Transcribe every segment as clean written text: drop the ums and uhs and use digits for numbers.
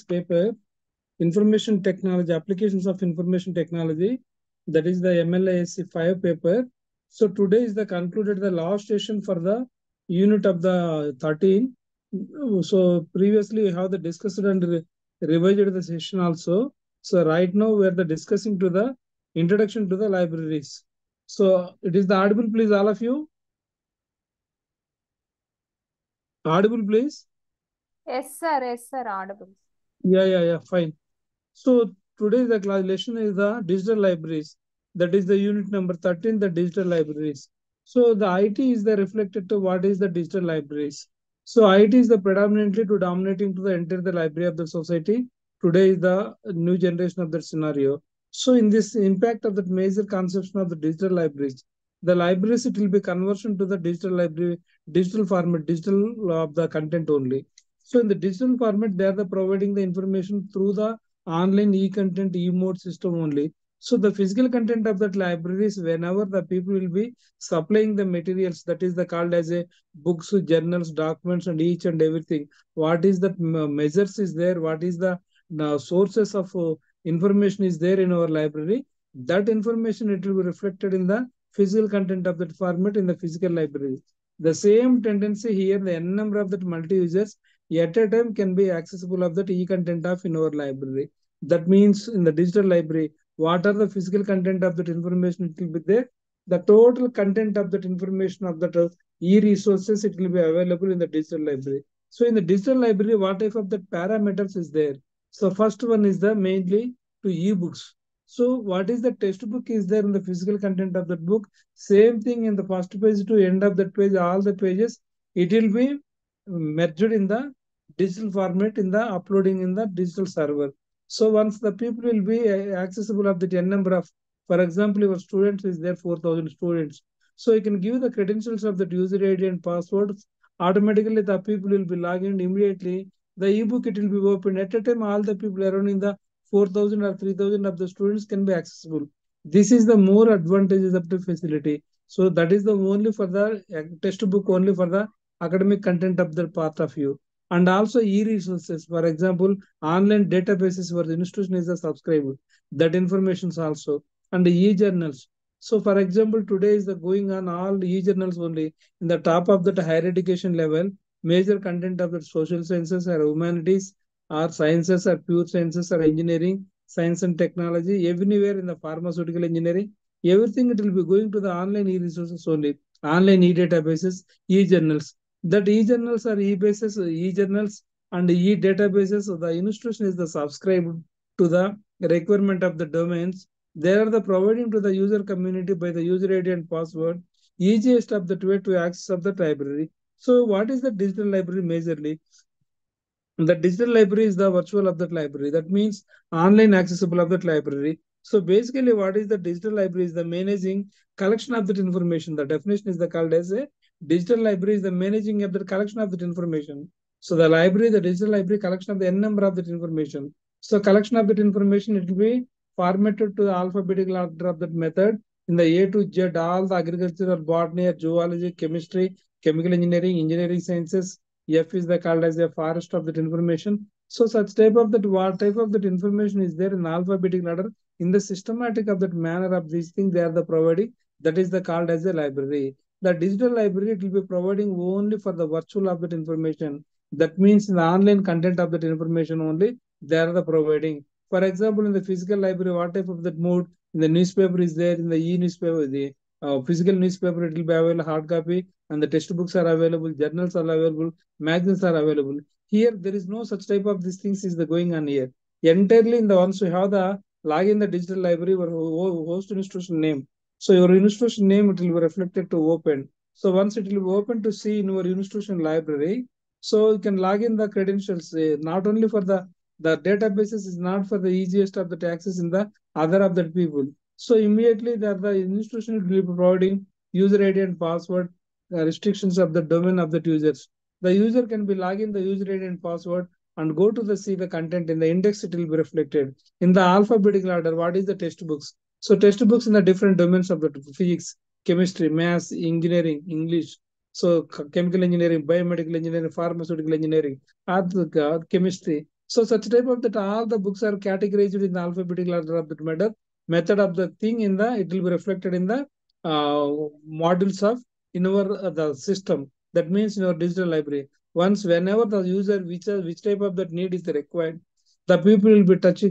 paper, Information Technology, Applications of Information Technology, that is the MLISc-05 paper. So today is the concluded the last session for the unit of the 13. So previously we have the discussed and revised the session also. So right now we are the discussing to the introduction to the libraries. So it is the audible, please, all of you. Audible, please. Yes, sir. Yes, sir. Audible. Yeah, fine. So today's the class lesson is the digital libraries. That is the unit number 13, the digital libraries. So the IT is the reflected to what is the digital libraries. So IT is the predominantly to dominating to the entire the library of the society. Today is the new generation of that scenario. So in this impact of that major conception of the digital libraries, the libraries it will be conversion to the digital library, digital format, digital of the content only. So in the digital format, they are the providing the information through the online e-content, e-mode system only. So the physical content of that libraries, whenever the people will be supplying the materials, that is the called as a books, journals, documents, and each and everything. What is the measures is there? What is the sources of information is there in our library? That information it will be reflected in the physical content of that format in the physical library. The same tendency here, the n number of that multi-users at a time can be accessible of that e-content of in our library. That means in the digital library, what are the physical content of that information it will be there. The total content of that information of that e-resources it will be available in the digital library. So in the digital library, what type of the parameters is there? So first one is the mainly to e-books. So what is the textbook is there in the physical content of that book? Same thing in the first page to end of that page, all the pages, it will be merged in the digital format in the uploading in the digital server. So once the people will be accessible of the n number of, for example, your students is there 4,000 students. So you can give the credentials of the user ID and password. Automatically the people will be logging immediately. The ebook it will be open at a time. All the people around in the 4,000 or 3,000 of the students can be accessible. This is the more advantages of the facility. So that is the only for the textbook only for the academic content of the part of you. And also e-resources, for example, online databases where the institution is a subscriber, that information is also, and the e-journals. So for example, today is the going on all e-journals only in the top of the higher education level, major content of the social sciences or humanities or sciences or pure sciences or engineering, science and technology, everywhere in the pharmaceutical engineering, everything it will be going to the online e-resources only, online e-databases, e-journals. That e-journals are e-bases, e-journals and e-databases. So the institution is the subscribed to the requirement of the domains. They are the providing to the user community by the user ID and password, easiest of the way to access of the library. So what is the digital library majorly? The digital library is the virtual of that library. That means online accessible of that library. So basically what is the digital library is the managing collection of that information. The definition is the called as a digital library is the managing of the collection of that information. So the library, the digital library collection of the n number of that information. So collection of that information, it will be formatted to the alphabetical order of that method in the A to Z, all the agricultural, botany, zoology, chemistry, chemical engineering, engineering sciences. F is the called as a forest of that information. So such type of that what type of that information is there in alphabetical order in the systematic of that manner of these things they are the providing. That is the called as a library. The digital library it will be providing only for the virtual of that information. That means in the online content of that information only they are the providing. For example, in the physical library, what type of that mode in the newspaper is there in the e-newspaper, the physical newspaper it will be available hard copy and the textbooks are available, journals are available, magazines are available. Here, there is no such type of these things is the going on here. Entirely in the once you have the login the digital library or host institution name. So your institution name it will be reflected to open. So once it will be open to see in your institution library, so you can log in the credentials. Not only for the databases is not for the easiest of the access in the other of the people. So immediately that the institution will be providing user ID and password restrictions of the domain of the users. The user can be log in the user ID and password and go to the see the content in the index it will be reflected in the alphabetical order. What is the textbooks? So textbooks in the different domains of the physics, chemistry, maths, engineering, English. So chemical engineering, biomedical engineering, pharmaceutical engineering, chemistry. So such type of that all the books are categorized in the alphabetical order of the method of the thing in the it will be reflected in the modules of in our the system. That means in our digital library. Once whenever the user which type of that need is required, the people will be touch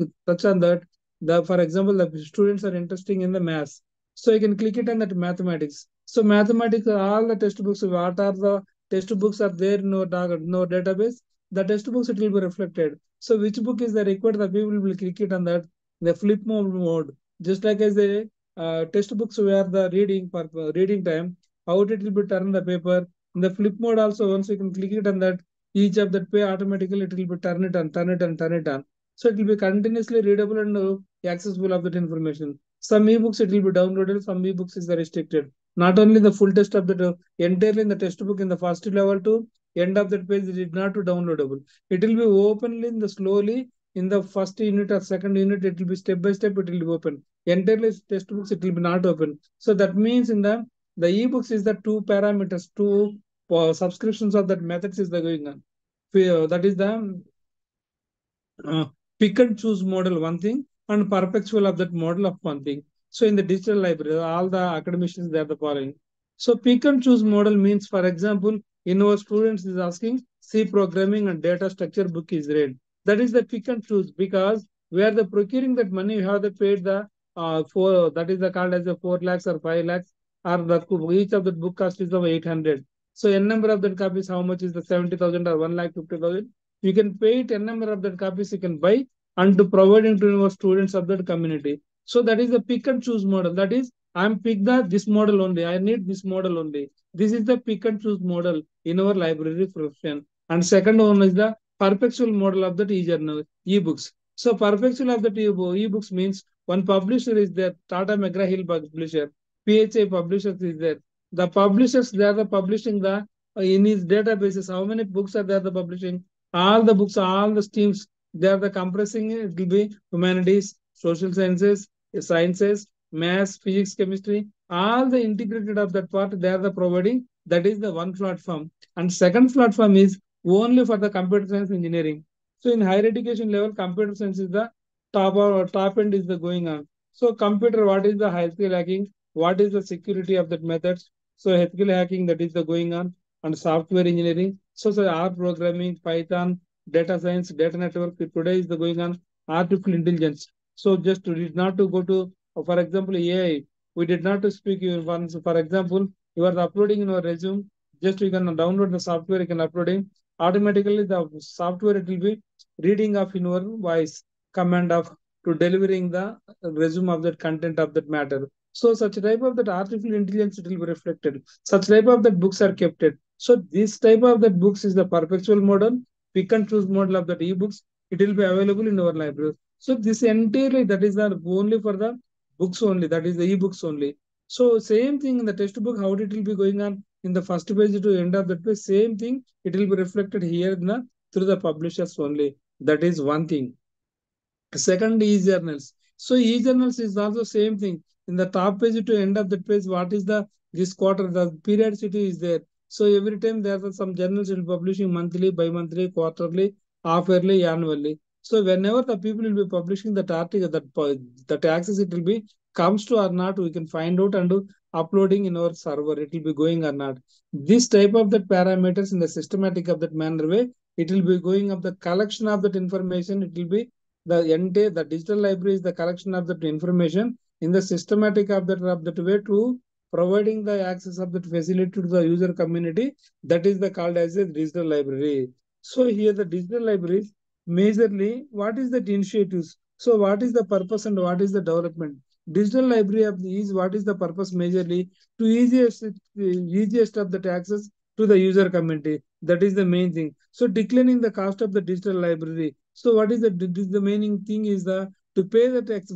on that. The for example, the students are interested in the maths, so you can click it on that mathematics. So mathematics, all the textbooks, what are the textbooks are there in our no database. The textbooks it will be reflected. So which book is the required? The people will click it on that the flip mode. Just like as the textbooks where the reading for reading time, how it will be turned the paper. In the flip mode also, once you can click it on that, each of that page automatically it will be turn it on, turn it on, turn it on. So it will be continuously readable and accessible of that information. Some ebooks it will be downloaded, some ebooks is restricted. Not only the full text of the entirely in the textbook in the first level to end of that page it is not downloadable. It will be openly in the slowly in the first unit or second unit. It will be step by step. It will be open. Entirely textbooks it will be not open. So that means in the ebooks is the two parameters, two subscriptions of that methods is the going on. That is the uh, pick and choose model one thing and perpetual of that model of one thing. So in the digital library, all the academicians they are the following. So pick and choose model means, for example, in our students is asking C programming and data structure book is read. That is the pick and choose because we are the procuring that money, you have the paid the for that is the called as a 4 lakhs or 5 lakhs or the each of the book cost is of 800. So n number of that copies, how much is the 70,000 or 1,50,000? You can pay it n number of that copies you can buy and to providing to your students of that community. So that is the pick and choose model. That is, I'm pick the this model only. I need this model only. This is the pick and choose model in our library profession. And second one is the perpetual model of that e-journal, e-books. So perpetual of that e-books means one publisher is there, Tata McGraw-Hill publisher, PHA publishers is there. The publishers, they are the publishing the in his databases, how many books are there the publishing? All the books, all the streams, they are the compressing. It will be humanities, social sciences, maths, physics, chemistry, all the integrated of that part. They are the providing. That is the one platform. And second platform is only for the computer science engineering. So in higher education level, computer science is the top or top end is the going on. So computer, what is the ethical hacking? What is the security of that methods? So ethical hacking that is the going on and software engineering. So R programming, Python, data science, data network. Today is the going on artificial intelligence. So just to not to go to, for example, AI. We did not to speak you once. For example, you are uploading in your resume. Just you can download the software. You can uploading automatically. The software it will be reading of in your voice command of to delivering the resume of that content of that matter. So such type of that artificial intelligence it will be reflected. Such type of that books are kept it. So this type of that books is the perpetual model, pick and choose model of that ebooks. It will be available in our library. So this entirely that is the only for the books only. That is the ebooks only. So same thing in the textbook, how it will be going on in the first page to end of that page. Same thing it will be reflected here in the through the publishers only. That is one thing. Second, e-journals. So e-journals is also same thing. In the top page to end of that page, what is the this quarter, the periodicity is there. So every time there are some journals will be publishing monthly, bi-monthly, quarterly, half-yearly, annually. So whenever the people will be publishing that article, that access it will be comes to or not, we can find out and do uploading in our server. It will be going or not. This type of that parameters in the systematic of that manner way, it will be going up the collection of that information. It will be the digital library is the collection of that information in the systematic of that way to providing the access of that facility to the user community. That is the called as a digital library. So here the digital libraries majorly what is that initiatives. So what is the purpose and what is the development? Digital library of is what is the purpose majorly to easiest of that access to the user community. That is the main thing. So declining the cost of the digital library. So what is the main thing is the to pay the tax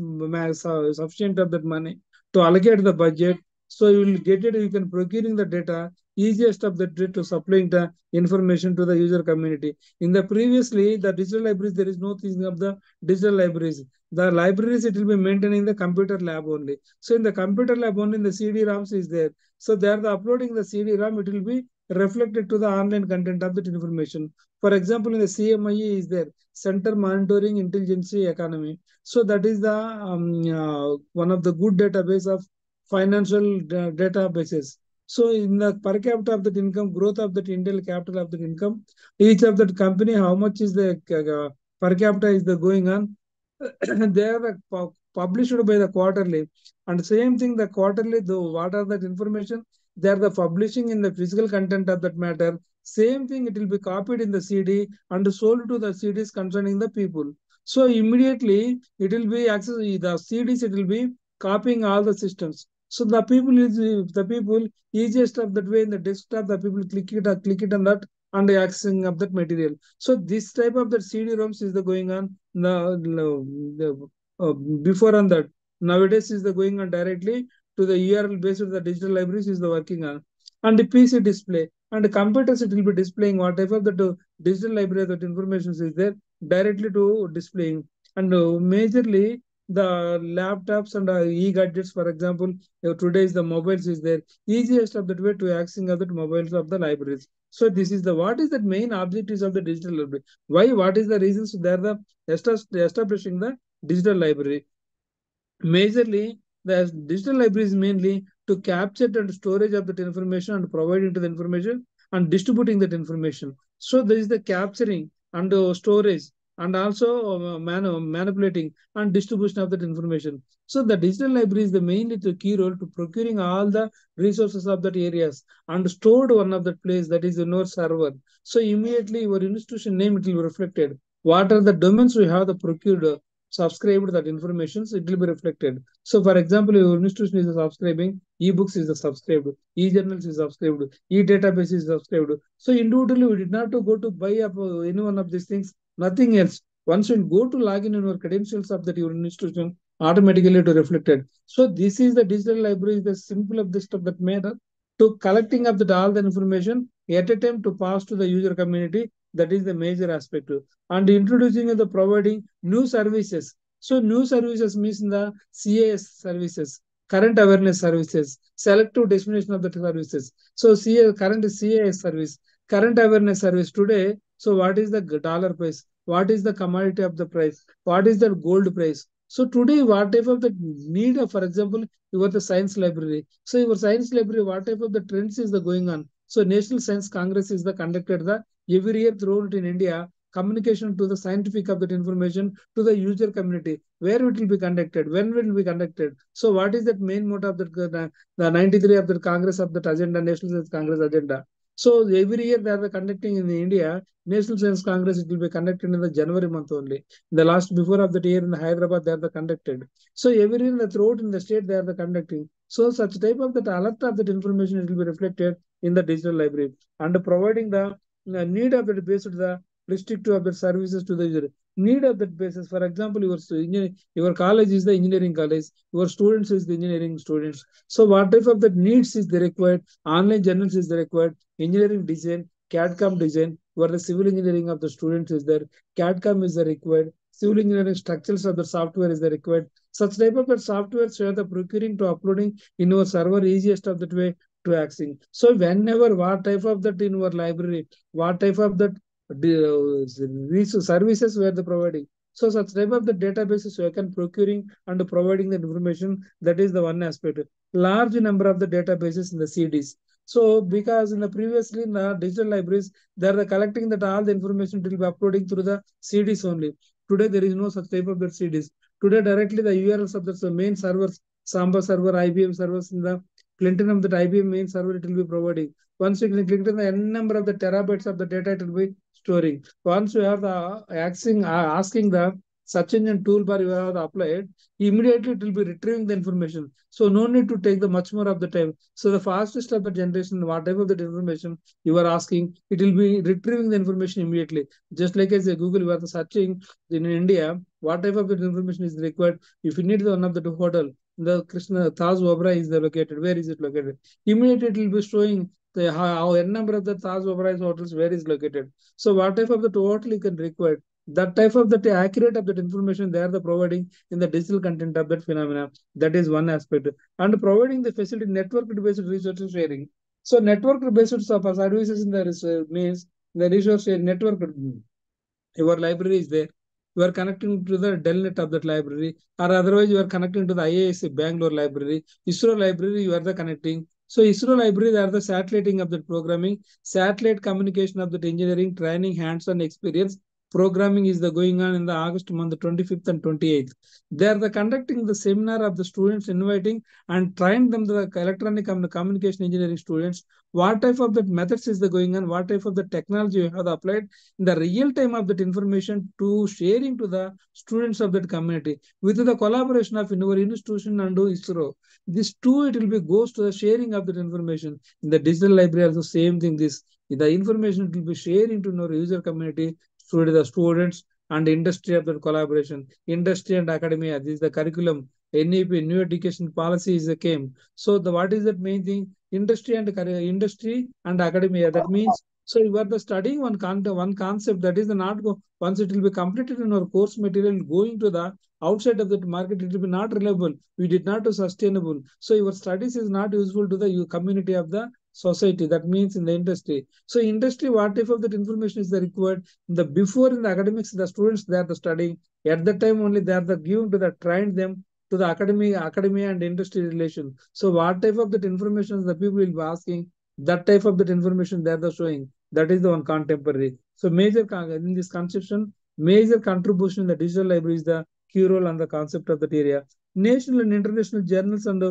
sufficient of that money to allocate the budget. So you will get it. You can procuring the data easiest of the data to supplying the information to the user community. In the previously the digital libraries there is no thing of the digital libraries. The libraries it will be maintaining the computer lab only. So in the computer lab only in the CD ROMs is there. So they are the uploading the CD ROM. It will be reflected to the online content of that information. For example, in the CMIE is there, Center Monitoring Intelligence Economy. So that is the one of the good database of financial databases. So in the per capita of that income, growth of that Indian capital of that income, each of that company, how much is the per capita is the going on. They are published by the quarterly, and same thing the quarterly, though what are that information, they are the publishing in the physical content of that matter. Same thing, it will be copied in the CD and sold to the CDs concerning the people. So immediately it will be access the CDs, it will be copying all the systems. So the people easiest of that way in the desktop, the people click it on that and accessing of that material. So this type of the CD-ROMs is the going on before on that. Nowadays is the going on directly to the URL based on the digital libraries is the working on. And the PC display and the computers, it will be displaying whatever the digital library that information is there directly to displaying. And majorly the laptops and e-gadgets, for example, today's the mobiles is there, easiest of that way to accessing of the mobiles of the libraries. So this is the what is the main objectives of the digital library. Why? What is the reasons? They are the establishing the digital library. Majorly, the digital library is mainly to capture and storage of that information and providing to the information and distributing that information. So there is the capturing and storage and also manipulating and distribution of that information. So the digital library is the mainly the key role to procuring all the resources of that areas and stored one of that place that is in our server. So immediately your institution name it will be reflected. What are the domains we have the procured subscribed that information, so it will be reflected. So, for example, your institution is subscribing, e-books is subscribed, e-journals is subscribed, e-database is subscribed. So, individually, we did not to go to buy up any one of these things, nothing else. Once you go to log in your credentials of that your institution, automatically to reflected. So, this is the digital library, is the simple of this stuff that matter to collecting of the all the information at a time to pass to the user community. That is the major aspect, and introducing the providing new services. So new services means the CAS services, current awareness services, selective destination of the services. So current CAS service, current awareness service today. So what is the dollar price? What is the commodity of the price? What is the gold price? So today, what type of the need of, for example, you are the science library. So your science library, what type of the trends is the going on? So National Science Congress is the conducted the every year throughout in India, communication to the scientific of that information to the user community, where it will be conducted, when will be conducted. So what is that main motto of the 93 of the Congress of that agenda, National Science Congress agenda. So every year they are conducting in India, National Science Congress, it will be conducted in the January month only. In the last before of that year in the Hyderabad, they are the conducted. So every year in the throughout in the state, they are the conducting. So such type of that alert of that information, it will be reflected in the digital library and providing the need of that based the restrictive of the services to the user. Need of that basis. For example, your college is the engineering college, your students is the engineering students. So what type of the needs is the required? Online journals is the required, engineering design, CAD/CAM design, where the civil engineering of the students is there, CAD/CAM is the required, civil engineering structures of the software is the required. Such type of the software share the procuring to uploading in your server easiest of that way to accessing. So whenever what type of that in your library, what type of that services were the providing. So such type of the databases you can procuring and providing the information. That is the one aspect. Large number of the databases in the CDs. So because in the previously in the digital libraries, they are collecting that all the information will be uploading through the CDs only. Today there is no such type of the CDs. Today directly the URLs of the main servers, Samba server, IBM servers in the Clinton of that IBM main server it will be providing. Once you click on the n number of the terabytes of the data, it will be storing. Once you have the asking the search engine toolbar you have applied, immediately it will be retrieving the information. So no need to take the much more of the time. So the fastest of the generation, whatever the information you are asking, it will be retrieving the information immediately. Just like as a Google, you are searching in India, what type of the information is required. If you need the one of the hotel, the Krishna Taj Obra is located. Where is it located? Immediately it will be showing the how n number of the Taj Obra hotels where is located. So what type of the hotel you can require, that type of the accurate of that information they are the providing in the digital content of that phenomena. That is one aspect. And providing the facility network based research sharing. So network based services in the means the resource network. Your library is there. You are connecting to the Delnet of that library, or otherwise you are connecting to the IISc Bangalore library, ISRO library. You are the connecting. So ISRO library, they are the satelliting of the programming, satellite communication of the engineering, training, hands-on experience. Programming is the going on in the August month, 25th and 28th. They are the conducting the seminar of the students, inviting and train them the electronic communication engineering students. What type of the methods is the going on? What type of the technology you have applied? In the real time of that information to sharing to the students of that community with the collaboration of our institution and ISRO. This too, it will be goes to the sharing of that information. In the digital library also same thing. This the information will be sharing to our user community, through the students and industry of the collaboration. Industry and academia, this is the curriculum. NEP, new education policy is the came. So the what is that main thing? Industry and academia. That means so you are the studying one concept that is the not go once it will be completed in our course material going to the outside of the market, it will be not reliable. We did not do sustainable. So your studies is not useful to the community of the society. That means in the industry. So industry, what type of that information is the required? The before in the academics, the students they are the studying. At that time only they are the given to the train them to the academia and industry relation. So what type of that information the people will be asking, that type of that information they are the showing. That is the one contemporary. So major in this conception, major contribution in the digital library is the key role on the concept of that area. National and international journals and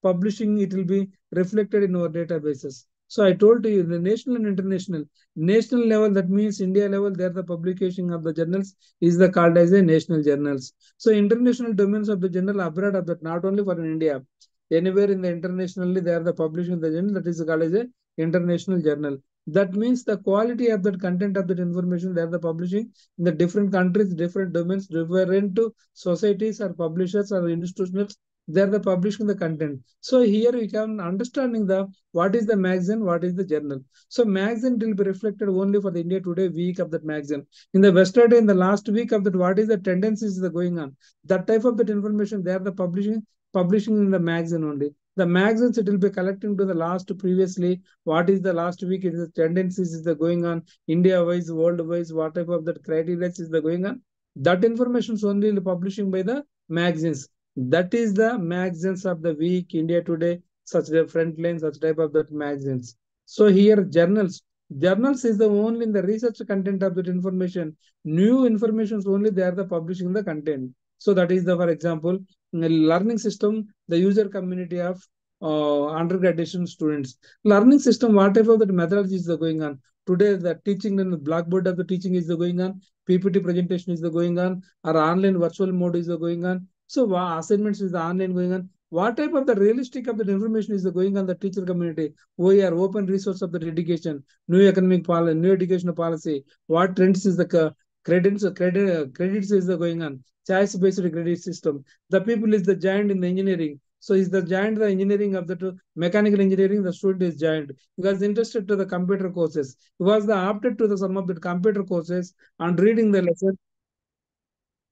publishing, it will be reflected in our databases. So I told you the national and international. National level, that means India level, there the publication of the journals is the called as a national journals. So international domains of the journal abroad of that, not only for India, anywhere in the internationally they are the publishing the journal, that is called as a international journal. That means the quality of that content of that information they are the publishing in the different countries, different domains, different to societies or publishers or institutions. They are the publishing the content. So here we can understanding the what is the magazine, what is the journal. So magazine will be reflected only for the India Today week of that magazine. In the yesterday, in the last week of that, what is the tendencies that going on? That type of that information they are the publishing in the magazine only. The magazines it will be collecting to the last previously. What is the last week? It is the tendencies is the going on India wise, world wise. What type of that criteria is the going on? That information is only publishing by the magazines. That is the magazines of the week, India Today, such the frontline, such type of that magazines. So here journals. Journals is the only in the research content of that information. New informations only they are the publishing the content. So that is the for example learning system, the user community of undergraduate students. Learning system, whatever the methodology is going on. Today, the teaching and the blackboard of the teaching is going on. PPT presentation is going on. Or online virtual mode is going on. So assignments is the online going on. What type of the realistic of the information is going on the teacher community? OER, open resource of the education, new economic policy, new educational policy. What trends is the credits is the going on? Choice based credit system. The people is the giant in the engineering. So is the giant the engineering of the mechanical engineering, the student is giant. He was interested to the computer courses. He was the apted to the some of the computer courses and reading the lesson.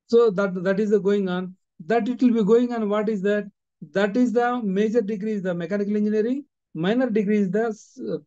So that is the going on. That it will be going on. What is that? That is the major degree is the mechanical engineering. Minor degree is the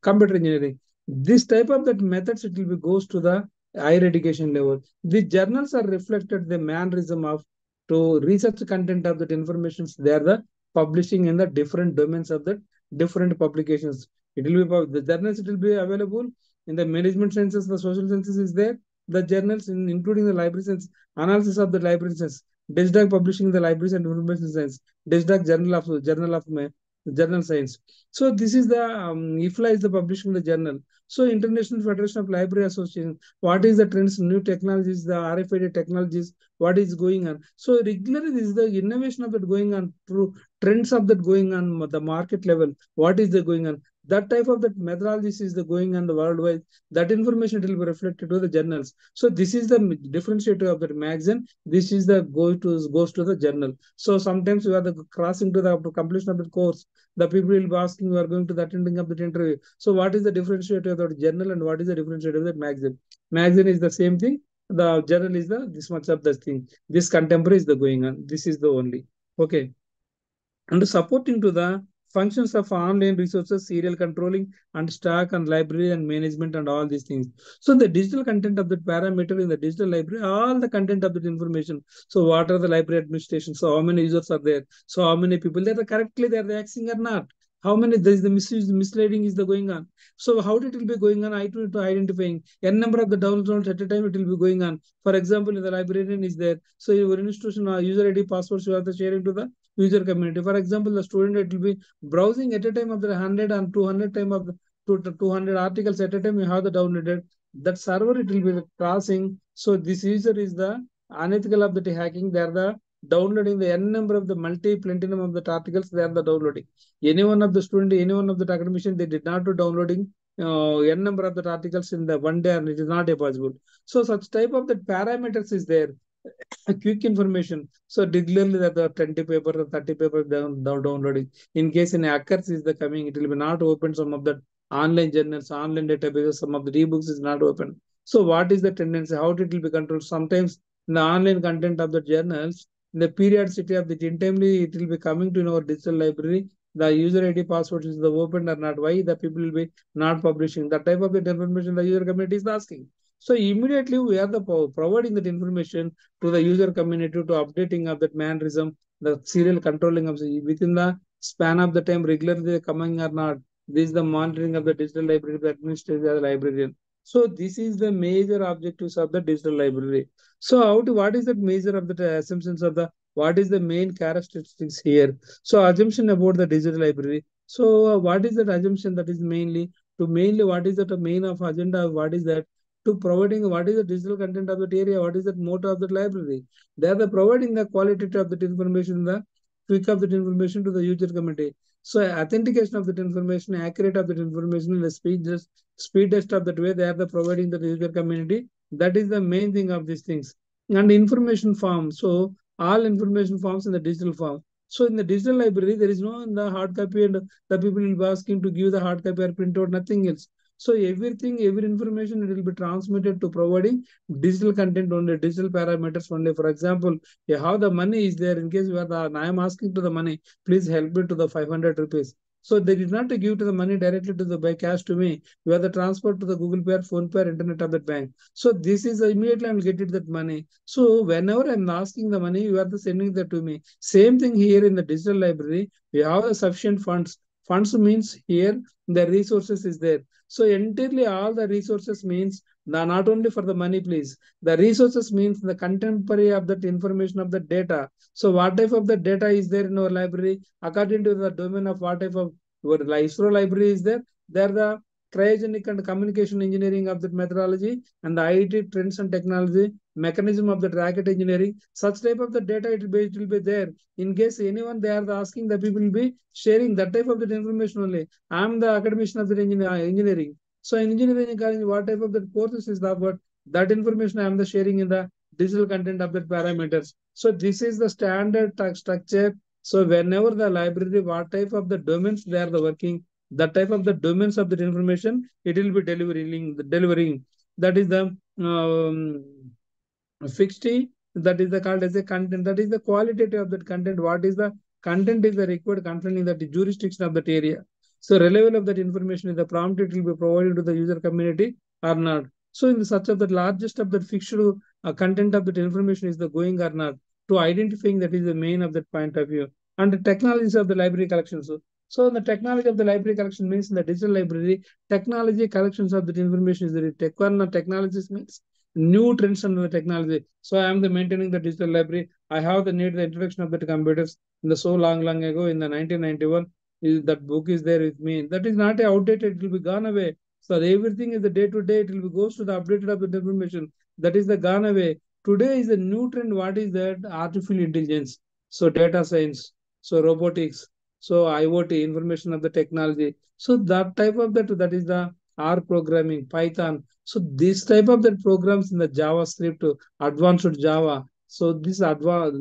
computer engineering. This type of that methods it will be goes to the higher education level. The journals are reflected the mannerism of to research content of that informations. They are the publishing in the different domains of the different publications. It will be the journals. It will be available in the management sciences. The social sciences is there. The journals, including the library science, analysis of the library science, DISDAC publishing the libraries and information science, DISDAC journal science. So this is the IFLA is the publishing the journal. So International Federation of Library Association, what is the trends, new technologies, the RFID technologies, what is going on? So regularly this is the innovation of that going on through trends of that going on the market level. What is the going on? That type of that methodologies is the going on the worldwide. That information it will be reflected to the journals. So this is the differentiator of the magazine. This is the goes to the journal. So sometimes you are the crossing to the completion of the course. The people will be asking you are going to the attending of the interview. So what is the differentiator of the journal and what is the differentiator of the magazine? Magazine is the same thing. The journal is the this much of the thing. This contemporary is the going on. This is the only. Okay. And supporting to the functions of online resources, serial controlling, and stock and library and management and all these things. So the digital content of the parameter in the digital library, all the content of that information. So what are the library administration? So how many users are there? So how many people they are correctly they are accessing or not? How many there is the misuse, misleading is the going on. So how it will be going on? I to identifying n number of the downloads at a time it will be going on. For example, if the librarian is there, so your institution user ID passwords you have to share into the user community. For example, the student it will be browsing at a time of the 100 and 200 time of the 200 articles at a time you have the downloaded. That server it will be crossing. So this user is the unethical of the hacking. They are the downloading the n number of the multi plentinum of the articles. They are the downloading. Any one of the student, any one of the academician, they did not do downloading n number of the articles in the one day, and it is not a possible. So such type of the parameters is there. Quick information. So regularly that the 20 paper or 30 paper downloading. In case any occurs is the coming, it will be not open some of the online journals, online databases, some of the ebooks is not open. So what is the tendency? How it will be controlled? Sometimes the online content of the journals, the periodicity of the untimely, it will be coming to our digital library. The user ID password is the open or not. Why the people will be not publishing that type of the information the user community is asking. So immediately we are the providing that information to the user community to updating of that mannerism, the serial controlling of within the span of the time regularly coming or not. This is the monitoring of the digital library, the administrator, the librarian. So this is the major objectives of the digital library. So what is the major of the assumptions of the what is the main characteristics here? So assumption about the digital library. So what is that assumption that is mainly to mainly what is that the main of agenda? What is that? To providing what is the digital content of that area, what is that motto of the library. They are the providing the quality of that information, the quick of that information to the user community. So authentication of that information, accurate of that information, the speedest of that way they are the providing the user community. That is the main thing of these things. And information form. So all information forms in the digital form. So in the digital library, there is no in the hard copy, and the people will be asking to give the hard copy or print out, nothing else. So everything, every information, it will be transmitted to providing digital content only, digital parameters only. For example, yeah, how the money is there in case you are the, I am asking to the money, please help me to the 500 rupees. So they did not give to the money directly to the by cash to me. You have the transfer to the Google Pay or Phone Pay or internet of that bank. So this is immediately I'm getting that money. So whenever I'm asking the money, you are the sending that to me. Same thing here in the digital library. We have the sufficient funds. Funds means here the resources is there. So entirely all the resources means not only for the money, please. The resources means the contemporary of that information of the data. So what type of the data is there in our library according to the domain of what type of your ISRO library is there. There the cryogenic and communication engineering of that methodology and the IT trends and technology mechanism of the rocket engineering. Such type of the data it will be there. In case anyone they are asking, the people will be sharing that type of that information only. I am the academician of the engineering. So in engineering college, what type of the courses is that? But that information I am the sharing in the digital content of the parameters. So this is the standard structure. So whenever the library, what type of the domains they are the working, the type of the domains of the information, it will be delivering. That is the fixed, that is the called as a content, that is the qualitative of that content. What is the content is the required content in that jurisdiction of that area. So relevant of that information is the prompt, it will be provided to the user community or not. So in the such of the largest of the fixed content of that information is the going or not, to identifying that is the main of that point of view. And the technologies of the library collections. So the technology of the library collection means in the digital library, technology collections of that information is the technologies means new trends and the technology. So I am the maintaining the digital library. I have the need the introduction of the computers in the so long ago in the 1991. That book is there with me. That is not outdated. It will be gone away. So everything is the day to day. It will be goes to the updated of the information. That is the gone away. Today is the new trend. What is that? Artificial intelligence. So data science. So robotics. So IoT, information of the technology. So that type of that is the R programming, Python. So this type of the programs in the JavaScript, advanced Java. So this type of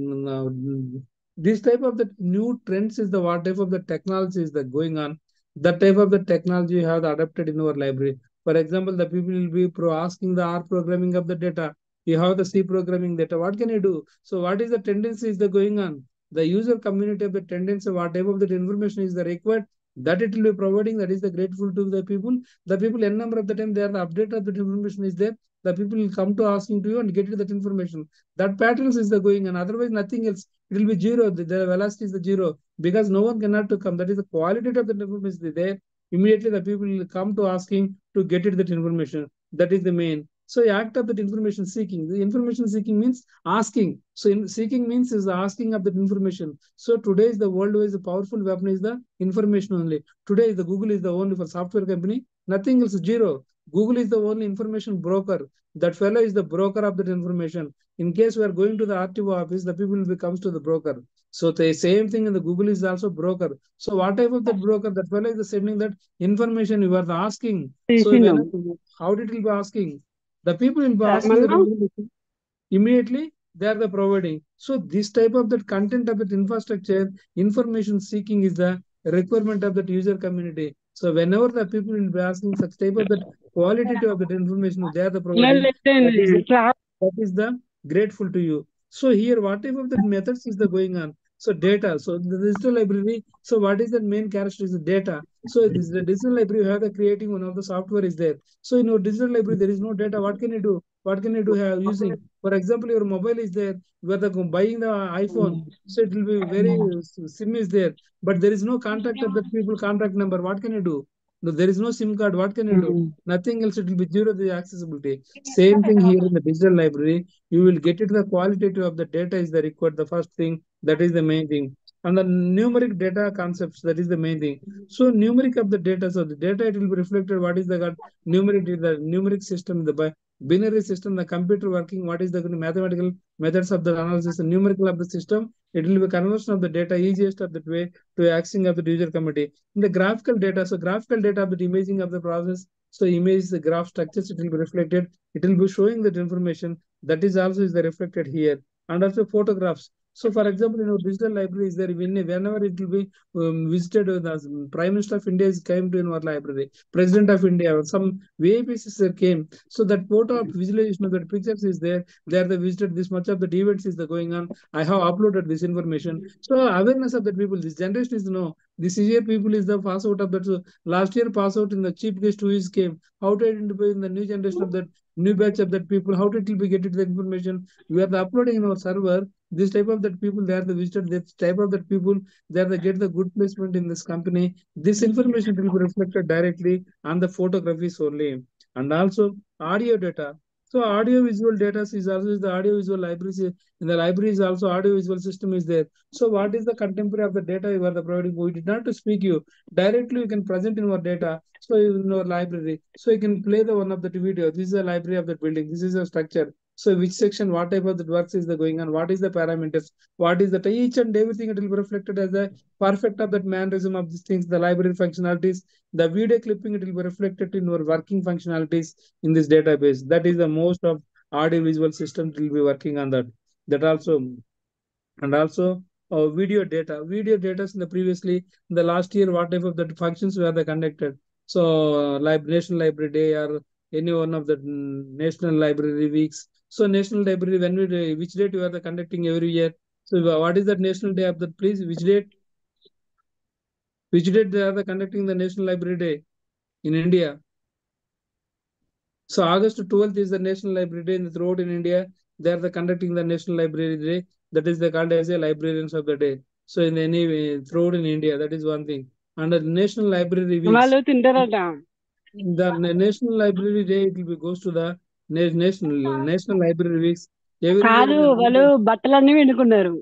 the new trends is the what type of the technology is that going on. That type of the technology you have adapted in our library. For example, the people will be asking the R programming of the data. You have the C programming data. What can you do? So what is the tendency is the going on? the user community of the tendency, what type of that information is the required, that it will be providing, that is the grateful to the people. The people n number of the time they are the update of that information is there. The people will come to asking to you and get that information. That patterns is the going, and otherwise nothing else. It will be zero. The velocity is the zero because no one cannot to come. That is the quality of the information is there. Immediately the people will come to asking to get it that information. That is the main. So act of that information seeking. The information seeking means asking. So seeking means is the asking of that information. So today is the world is the powerful weapon is the information only. Today the Google is the only for software company. Nothing else zero. Google is the only information broker. That fellow is the broker of that information. In case we are going to the RTO office, the people will comes to the broker. So the same thing in the Google is also broker. So what type of that broker? That fellow is sending that information you are asking. So తీసినాం when how did it be asking? The people will be asking that మళ్ళా information. Immediately they are the providing. So this type of that content of that infrastructure, information seeking is the requirement of that user community. So whenever the people will be asking such type of that quality of that information, they are the providing. That is the grateful to you. So here, what type of the methods is the going on? So data. So the digital library. So what is the main characteristic? Data. So this the digital library. You have the creating one of the software is there. So in your digital library, there is no data. What can you do? What can you do have using? For example, your mobile is there. You are the buying the iPhone. So it will be very SIM is there, but there is no contact of the people contact number. What can you do? No, there is no SIM card. What can you do? Nothing else. It will be zero the accessibility. Same thing here in the digital library. You will get it the qualitative of the data is the required. The first thing that is the main thing. And the numeric data concepts, that is the main thing. So numeric of the data. So the data it will be reflected. What is the numeric system, the binary system, the computer working. What is the mathematical methods of the analysis, the numerical of the system. It will be conversion of the data easiest of that way to accessing of the user community. In the graphical data, so graphical data of the imaging of the process. So image the graph structures, it will be reflected. It will be showing that information that is also is the reflected here. And also photographs. So for example, in our digital library is there whenever it will be visited, the Prime Minister of India is came to our library, President of India, some VIPs there came. So that photo of visualization of that pictures is there. They are the visited. This much of the events is the going on. I have uploaded this information. So awareness of the people. This generation is no. This year people is the pass out of that. So last year pass out in the chief guest who is came. How to identify in the new generation of that new batch of that people? How to it will be get it the information? We are the uploading in our server. This type of that people they are the visited. This type of that people they are the get the good placement in this company. This information will be reflected directly on the photographies only, and also audio data. So audio visual data is also the audio visual libraries. In the library is also audio visual system is there. So what is the contemporary of the data you are the providing? We did not to speak you directly. You can present in our data. So in our library, so you can play the one of the video. This is the library of the building. This is a structure. So which section, what type of the works is the going on? What is the parameters? What is the each and everything? It will be reflected as the perfect of that mannerism of these things. The library functionalities, the video clipping, it will be reflected in our working functionalities in this database. That is the most of audio visual system will be working on that. That also, and also video data. Video data in the previously in the last year, what type of the functions were they conducted? So National Library Day or any one of the National Library Weeks. So National Library, when we which date you are the conducting every year? So what is that National Day of that? Please, which date? Which date they are the conducting the National Library Day in India? So August 12th is the National Library Day throughout in India. They are the conducting the National Library Day. That is the called as a librarians of the day. So in any way, throughout in India, that is one thing. And the National Library Weeks, వాళ్ళు తింటారట the National Library Day, it will be goes to the National Library Weeks every year కాదు in the వాళ్ళు month. బట్టలన్నీ పిండుకున్నారు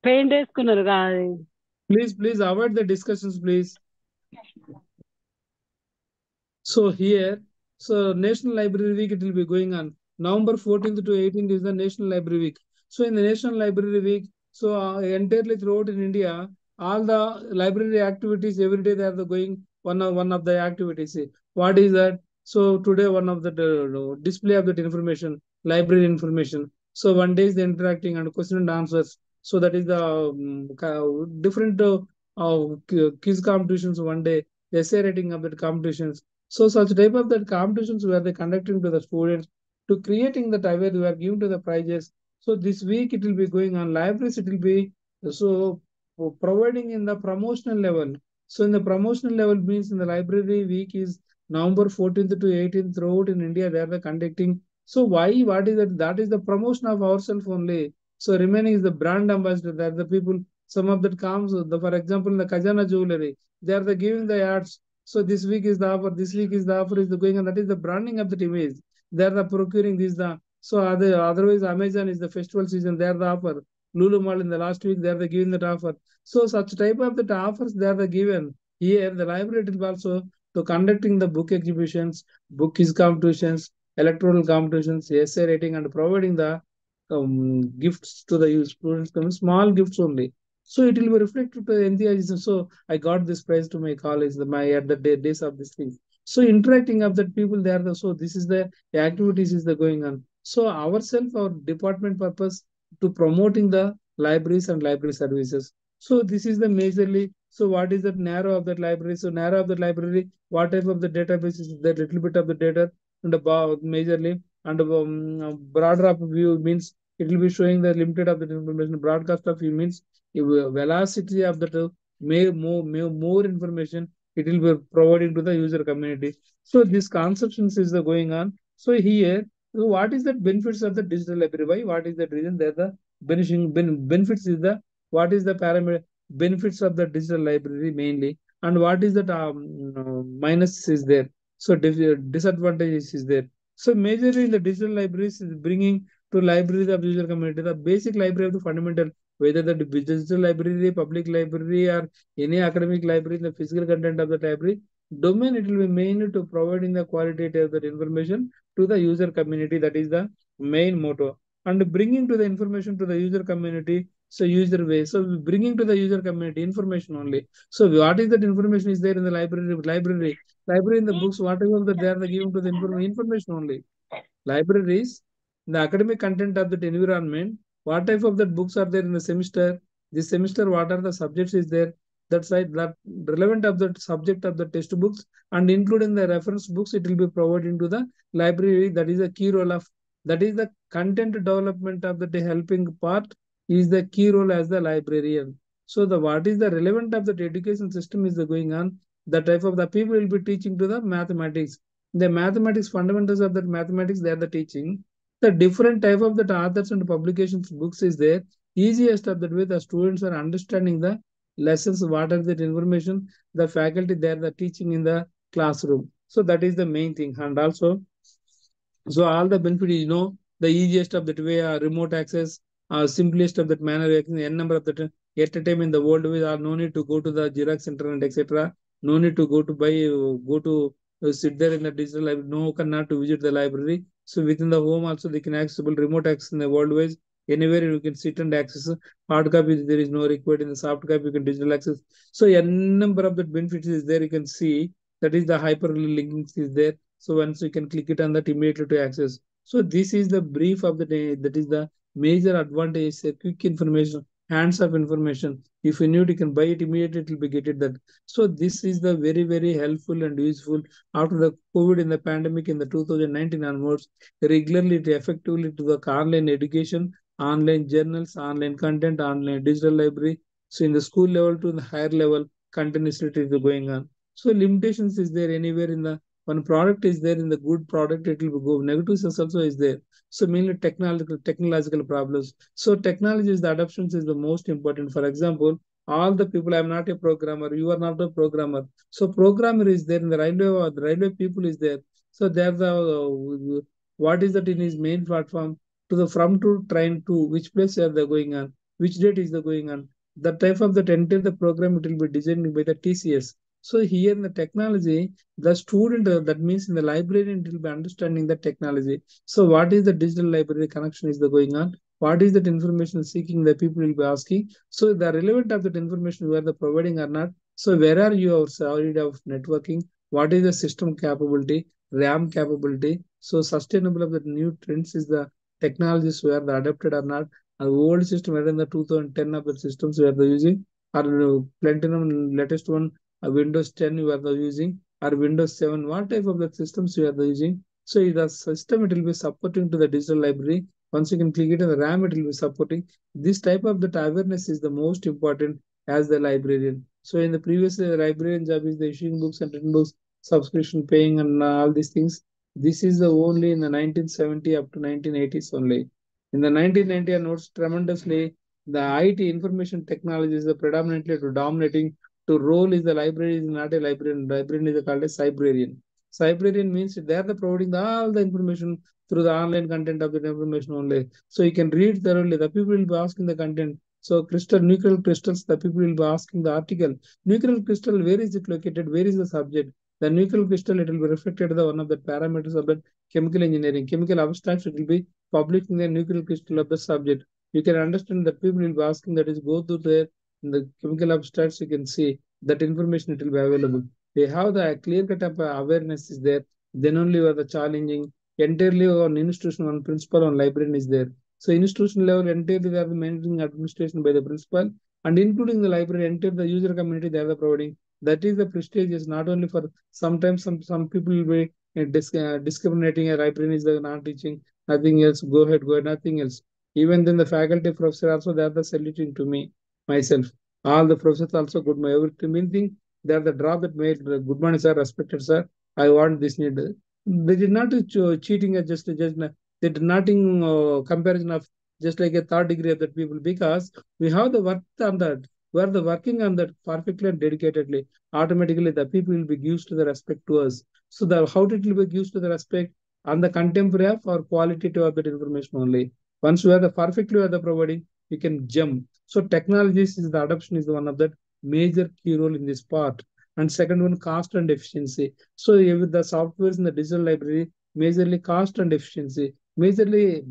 paint వేసుకున్నారు కాదు Please avoid the discussions, please. So here, so National Library Week, it will be going on. November 14th to 18th is the National Library Week. So in the National Library Week, so entirely throughout in India, all the library activities every day they are the going one of the activities. What is that? So today one of the display of that information, library information. So one day is the interacting and question and answers. So that is the different quiz competitions one day, essay writing of that competitions. So such type of that competitions where they conducting to the students to creating that aware we are giving to the prizes. So this week it will be going on libraries. It will be So providing in the promotional level. So in the promotional level means in the library week is November 14th to 18th throughout in India they are the conducting. So why? What is that? That is the promotion of ourselves only. So remaining is the brand ambassador. That the people. Some of that comes. For example, in the Kajana jewelry, they are the giving the ads. So this week is the offer. This week is the offer is the going on. That is the branding of the image. They are the procuring this the. So otherwise Amazon is the festival season. They are the offer. Lulu Mall in the last week, they are the giving that offer. So such type of that offers they are the given. Here the library is also to conducting the book exhibitions, book quiz competitions, electoral competitions, essay writing, and providing the gifts to the students, small gifts only. So it will be reflected to the enthusiasm. So I got this prize to my college, my at the days of this thing. So interacting of that people there, so this is the activities is the going on. So ourselves, our department purpose to promoting the libraries and library services. So this is the majorly. So what is the narrow of that library? So narrow of the library, what type of the database is the little bit of the data and about majorly and broader of view means it will be showing the limited of the information. Broadcast of view means velocity of the more information it will be providing to the user community. So this conceptions is the going on. So here so what is the benefits of the digital library? Why? What is the reason? There the benefits is the what is the parameter benefits of the digital library mainly, and what is that minus is there. So disadvantages is there. So majorly the digital libraries is bringing to libraries of user community the basic library of the fundamental whether the digital library, public library, or any academic library, the physical content of the library domain it will be mainly to providing the qualitative that information to the user community. That is the main motto. And bringing to the information to the user community. So user way. So bringing to the user community information only. So what is that information is there in the library? Library in the books, whatever that they are given to the information only. Libraries, the academic content of that environment, what type of that books are there in the semester, this semester, what are the subjects is there, that side, that relevant of the subject of the test books, and including the reference books, it will be provided into the library. That is the key role of, that is the content development of the helping part is the key role as the librarian. So the what is the relevant of the education system is the going on, the type of the people will be teaching to the mathematics, the mathematics fundamentals of that mathematics they are the teaching. The different type of the authors and publications books is there. Easiest of that way the students are understanding the lessons, what are the information the faculty they are the teaching in the classroom. So that is the main thing. And also so all the benefit is, the easiest of that way, remote access, simplest of that manner, n number of that at a time in the world, we are no need to go to the Xerox center and etc. No need to go to buy, go to sit there in the digital library. No cannot to visit the library. So within the home also they can accessible remote access in the world wise. Anywhere you can sit and access hard copy. There is no required in the soft copy. You can digital access. So n number of the benefits is there. You can see that is the hyperlinks is there. So once you can click it on that immediately to access. So this is the brief of the day. That is the major advantage, a quick information, hands of information. If you need, you can buy it immediately, it will be get it that. So this is the very, very helpful and useful after the COVID in the pandemic in the 2019 onwards, regularly effectively to the online education, online journals, online content, online digital library. So in the school level to the higher level, continuously it is going on. So limitations is there anywhere in the one product is there in the good product, it will go. Negatives also is there. So mainly technological problems. So technology is the adoptions is the most important. For example, all the people, I'm not a programmer, you are not a programmer. So programmer is there in the railway, or the railway people is there. So they're the what is that in his main platform to the from to train to which place are they going on, which date is the going on. The type of the entire the program it will be designed by the TCS. So here in the technology, the student that means in the librarian will be understanding the technology. So what is the digital library connection is the going on, what is that information seeking the people will be asking. So the relevant of that information where the providing or not. So where are you outside of networking, what is the system capability, RAM capability. So sustainable of the new trends is the technologies where the adapted or not. And old system where in the 2010 of the systems where the using or platinum latest one, Windows 10 you are the using, or Windows 7, what type of the systems you are the using. So the system it will be supporting to the digital library. Once you can click it in the RAM, it will be supporting. This type of that awareness is the most important as the librarian. So in the previous librarian job is the issuing books and written books, subscription paying and all these things. This is the only in the 1970 up to 1980s only. In the 1990, I noticed tremendously the IT information technology is the predominantly to dominating to role is the library is not a librarian. Librarian is called a cybrarian. Cybrarian means they are the providing all the information through the online content of the information only. So you can read thoroughly. The people will be asking the content. So nuclear crystals, the people will be asking the article. Nuclear crystal, where is it located? Where is the subject? The nuclear crystal, it will be reflected the one of the parameters of the chemical engineering. Chemical abstracts, it will be published in the nuclear crystal of the subject. You can understand that people will be asking that is go to there in the chemical abstracts, you can see that information it will be available. They have the clear cut of awareness is there. Then only were the challenging entirely on institution, on principal, on librarian is there. So institution level entirely they are the managing administration by the principal and including the library, entire the user community they are the providing. That is the prestige is not only for sometimes some people will be discriminating a librarian is the not teaching nothing else go ahead nothing else. Even then the faculty professor also they are the saluting to me myself. All the professors also good. My every main thing they are the drop that made good morning sir, respected sir. I want this need. They did not cheating at just they did not in comparison of just like a third degree of that people because we have the work on that. We are the working on that perfectly and dedicatedly. Automatically the people will be used to the respect to us. So the how it will be used to the respect on the contemporary or qualitative of that information only. Once you are the perfectly you are the providing, you can jump. So technologies is the adoption is the one of that major key role in this part. And second one, cost and efficiency. So with the softwares in the digital library, majorly cost and efficiency, majorly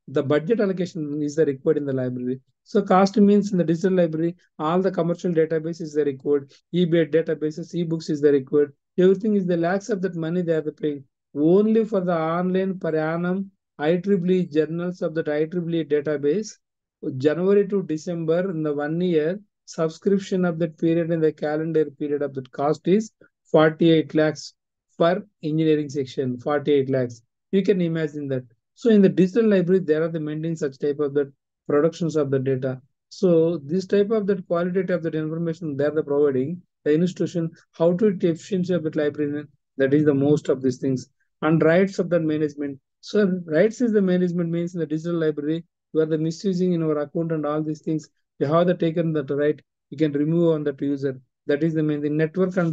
the budget allocation is the required in the library. So cost means in the digital library, all the commercial database is the required, eBay databases, ebooks is the required. Everything is the lakhs of that money they are paying only for the online per annum IEEE journals of that IEEE database. January to December in the 1 year subscription of that period in the calendar period of that cost is 48 lakhs per engineering section, 48 lakhs. You can imagine that. So in the digital library, there are the maintaining such type of the productions of the data. So this type of that qualitative of that information they are the providing the institution how to efficiency of the library that is the most of these things and rights of the management. So rights is the management means in the digital library you are the misusing in our account and all these things. You have the taken that right. You can remove on that user. That is the main thing. Network and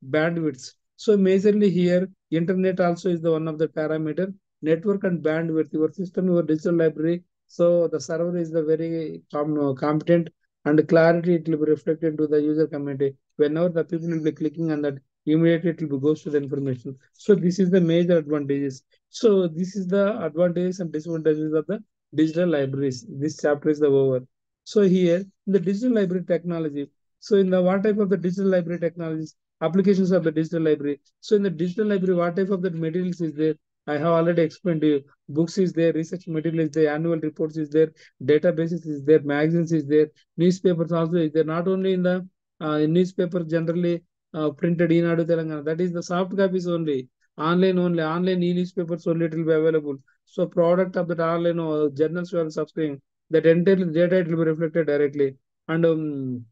bandwidths. So majorly here, internet also is the one of the parameter. Network and bandwidth. Your system, your digital library. So the server is the very competent and clarity. It will be reflected to the user community. Whenever the people will be clicking on that, immediately it will be goes to the information. So this is the major advantages. So this is the advantages and disadvantages of the digital libraries. This chapter is the over. So here in the digital library technology. So in the what type of the digital library technologies, applications of the digital library. So in the digital library, what type of the materials is there? I have already explained to you. Books is there, research material is there, annual reports is there, databases is there, magazines is there, newspapers also is there. Not only in the newspaper generally printed in Adu Telangana. That is the soft copies only. Online only. Online e-newspapers only it will be available. So product of that online journals you are subscribing, that entire data it will be reflected directly. And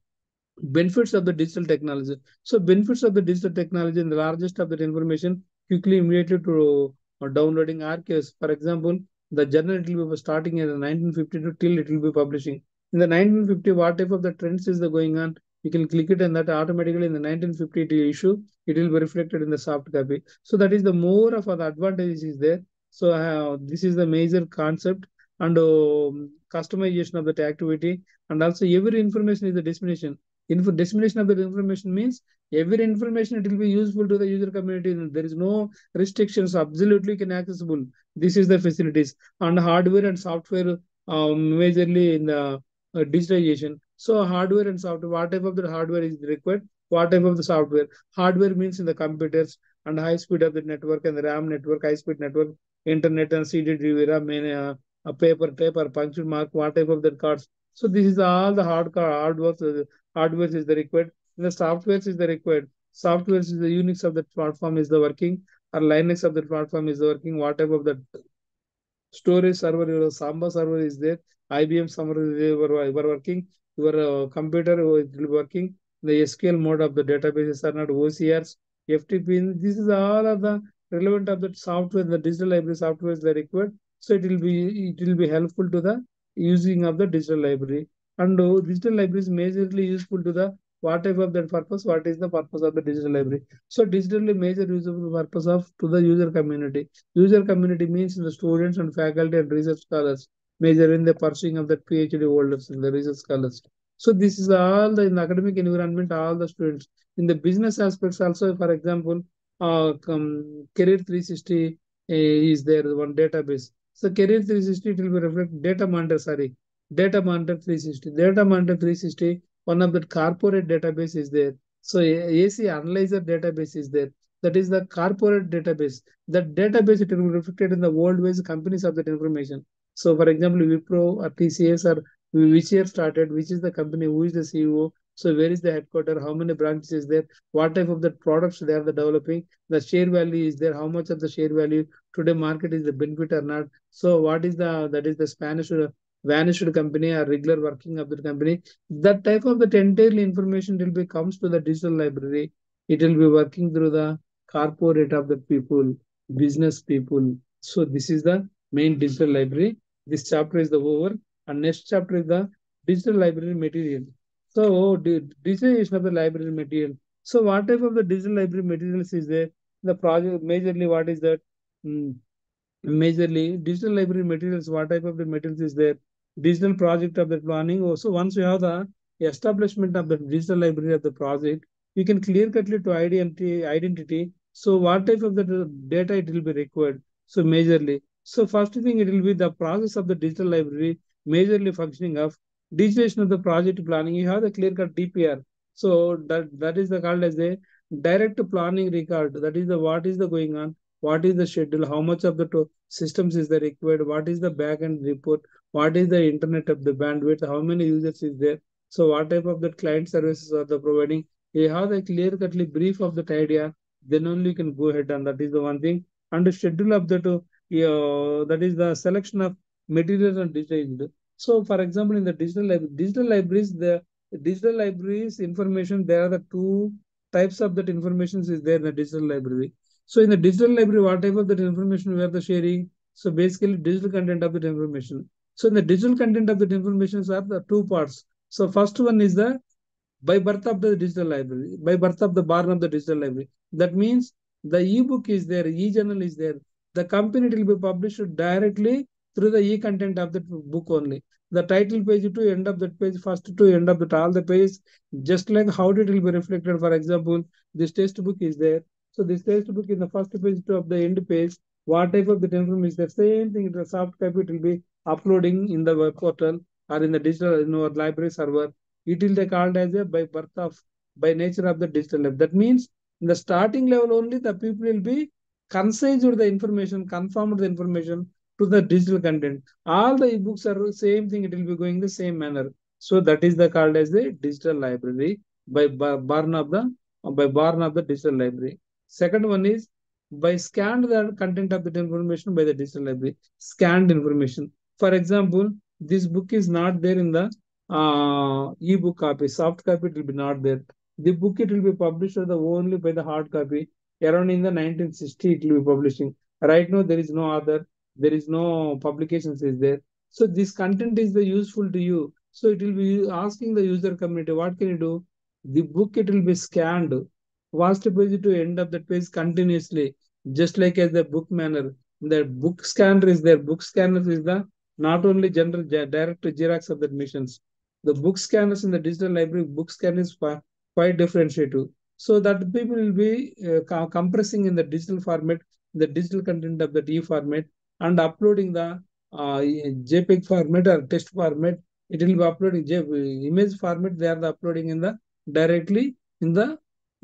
benefits of the digital technology. So benefits of the digital technology and the largest of that information quickly immediately to downloading archives. For example, the journal it will be starting in the 1952 till it will be publishing. In the 1950, what type of the trends is the going on? You can click it and that automatically in the 1950 issue, it will be reflected in the soft copy. So that is the more of the advantages is there. So this is the major concept and customization of that activity and also every information is the destination. Dissemination of the information means every information it will be useful to the user community. There is no restrictions, absolutely can accessible. This is the facilities and hardware and software majorly in the digitization. So hardware and software, what type of the hardware is required? What type of the software? Hardware means in the computers and high speed of the network and the RAM network, high speed network, internet and CD, RAM, a paper, punctual mark, what type of the cards. So this is all the hardware hardware is the required. The software is the required. Software is the Unix of the platform is the working, or Linux of the platform is the working. Whatever of the storage server, your Samba server is there, IBM server is there, you are working, your computer is working, the SQL mode of the databases are not OCRs, FTP. This is all of the relevant of the software, the digital library software is required. So it will be helpful to the using of the digital library. And digital library is majorly useful to the what type of that purpose, what is the purpose of the digital library. So digitally major usable purpose of to the user community. User community means the students and faculty and research scholars, major in the pursuing of the PhD holders and the research scholars. So this is all the in the academic environment, all the students. In the business aspects also, for example, Career 360 is there, one database. So Career 360 it will be reflect data monitor, sorry, data monitor 360. Data monitor 360, one of the corporate database is there. So AC analyzer database is there. That is the corporate database. That database it will be reflected in the worldwide companies of that information. So for example, Wipro or TCS or which year started, which is the company, who is the CEO, so where is the headquarter, how many branches is there, what type of the products they are developing, the share value is there, how much of the share value today market is the benefit or not. So what is the that is the Spanish vanished company or regular working of the company. That type of the entirely information will be comes to the digital library. It will be working through the corporate of the people, business people. So this is the main digital library. This chapter is the over, and next chapter is the digital library material. So digitalization of the library material. So what type of the digital library materials is there? The project majorly what is that? Mm, Majorly digital library materials. What type of the materials is there? Digital project of the planning. Also, once you have the establishment of the digital library of the project, you can clear cutly to identity. So what type of the data it will be required? So majorly. So first thing it will be the process of the digital library, majorly functioning of digitalization of the project planning. You have the clear cut DPR. So that is the called as a direct planning record. That is the what is the going on, what is the schedule, how much of the systems is there required, what is the back end report, what is the internet of the bandwidth, how many users is there, so what type of the client services are they providing. You have a clear cutly brief of that idea, then only you can go ahead, and that is the one thing. And the schedule of that that is the selection of materials and digital. So for example, in the digital libraries, the digital libraries information, there are the two types of that information is there in the digital library. So in the digital library, what type of that information we are the sharing? So basically digital content of that information. So in the digital content of that information are the two parts. So first one is the by birth of the digital library, by birth of the born of the digital library. That means the e-book is there, e-journal is there. The company will be published directly through the e-content of the book only. The title page to end of that page, first to end of that all the page, just like how it will be reflected. For example, this textbook is there. So this textbook in the first page to of the end page, what type of the information is the same thing. The soft copy it will be uploading in the web portal or in the digital in our library server. It will be called as a by birth of by nature of the digital life. That means in the starting level only the people will be concise with the information, conform the information to the digital content. All the ebooks are same thing, it will be going the same manner. So that is the called as the digital library by born of the digital library. Second one is by scanned the content of the information by the digital library. Scanned information. For example, this book is not there in the e-book copy, soft copy it will be not there. The book it will be published only by the hard copy. Around in the 1960 it will be publishing. Right now there is no other, there is no publications is there. So this content is the useful to you. So it will be asking the user community, what can you do? The book it will be scanned, first page to end of the page continuously, just like as the book manner. The book scanner is there. Book scanner is the not only general direct Xerox of the missions. The book scanners in the digital library, book scan is quite differentiated. So that people will be compressing in the digital format, the digital content of the T format, and uploading the JPEG format or text format. It will be uploading image format. They are the uploading in the directly in the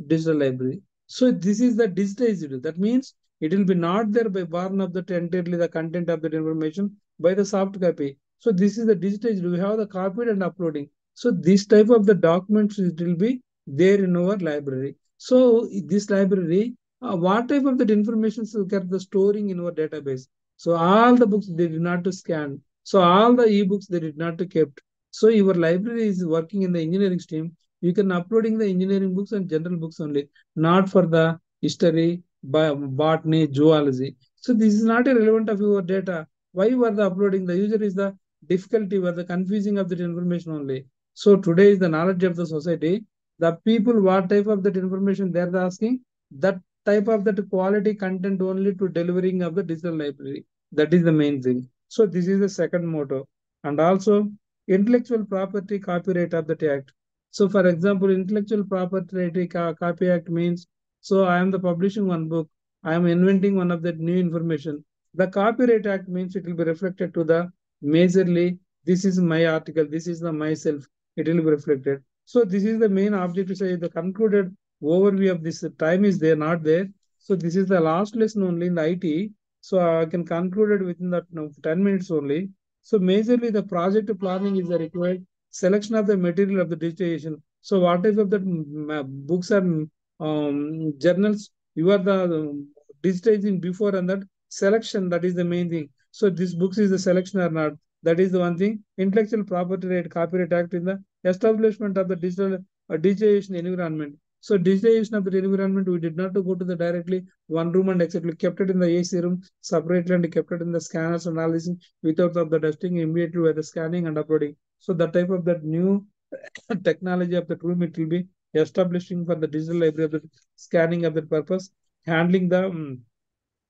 digital library. So this is the digitized. That means it will be not there by born of the entirely the content of that information by the soft copy. So this is the digitized. We have the copied and uploading. So this type of the documents it will be there in our library. So this library, what type of that information we are the storing in our database? So all the books they did not to scan. So all the e-books they did not to kept. So your library is working in the engineering stream. You can uploading the engineering books and general books only, not for the history, botany, zoology. So this is not a relevant of your data. Why you are the uploading? The user is the difficulty or the confusing of that information only. So today is the knowledge of the society. The people, what type of that information they are asking, that type of that quality content only to delivering of the digital library. That is the main thing. So this is the second motto. And also intellectual property copyright of that act. So for example, intellectual property copy act means, so I am the publishing one book, I am inventing one of that new information. The copyright act means it will be reflected to the majorly, this is my article, this is the myself, it will be reflected. So this is the main objective, say the concluded overview of this. Time is there, not there. So this is the last lesson only in the IT. So I can conclude it within that 10 minutes only. So majorly the project planning is the required selection of the material of the digitization. So what type of the books and journals you are the digitizing before, and that selection, that is the main thing. So this books is the selection or not. That is the one thing. Intellectual property right, copyright act in the establishment of the digital digitization environment. So digitization of the environment, we did not to go to the directly one room and etc. We kept it in the AC room separately and kept it in the scanners and analyzing without of the testing immediately by the scanning and uploading. So that type of that new technology of the room, it will be establishing for the digital library of the scanning of the purpose, handling the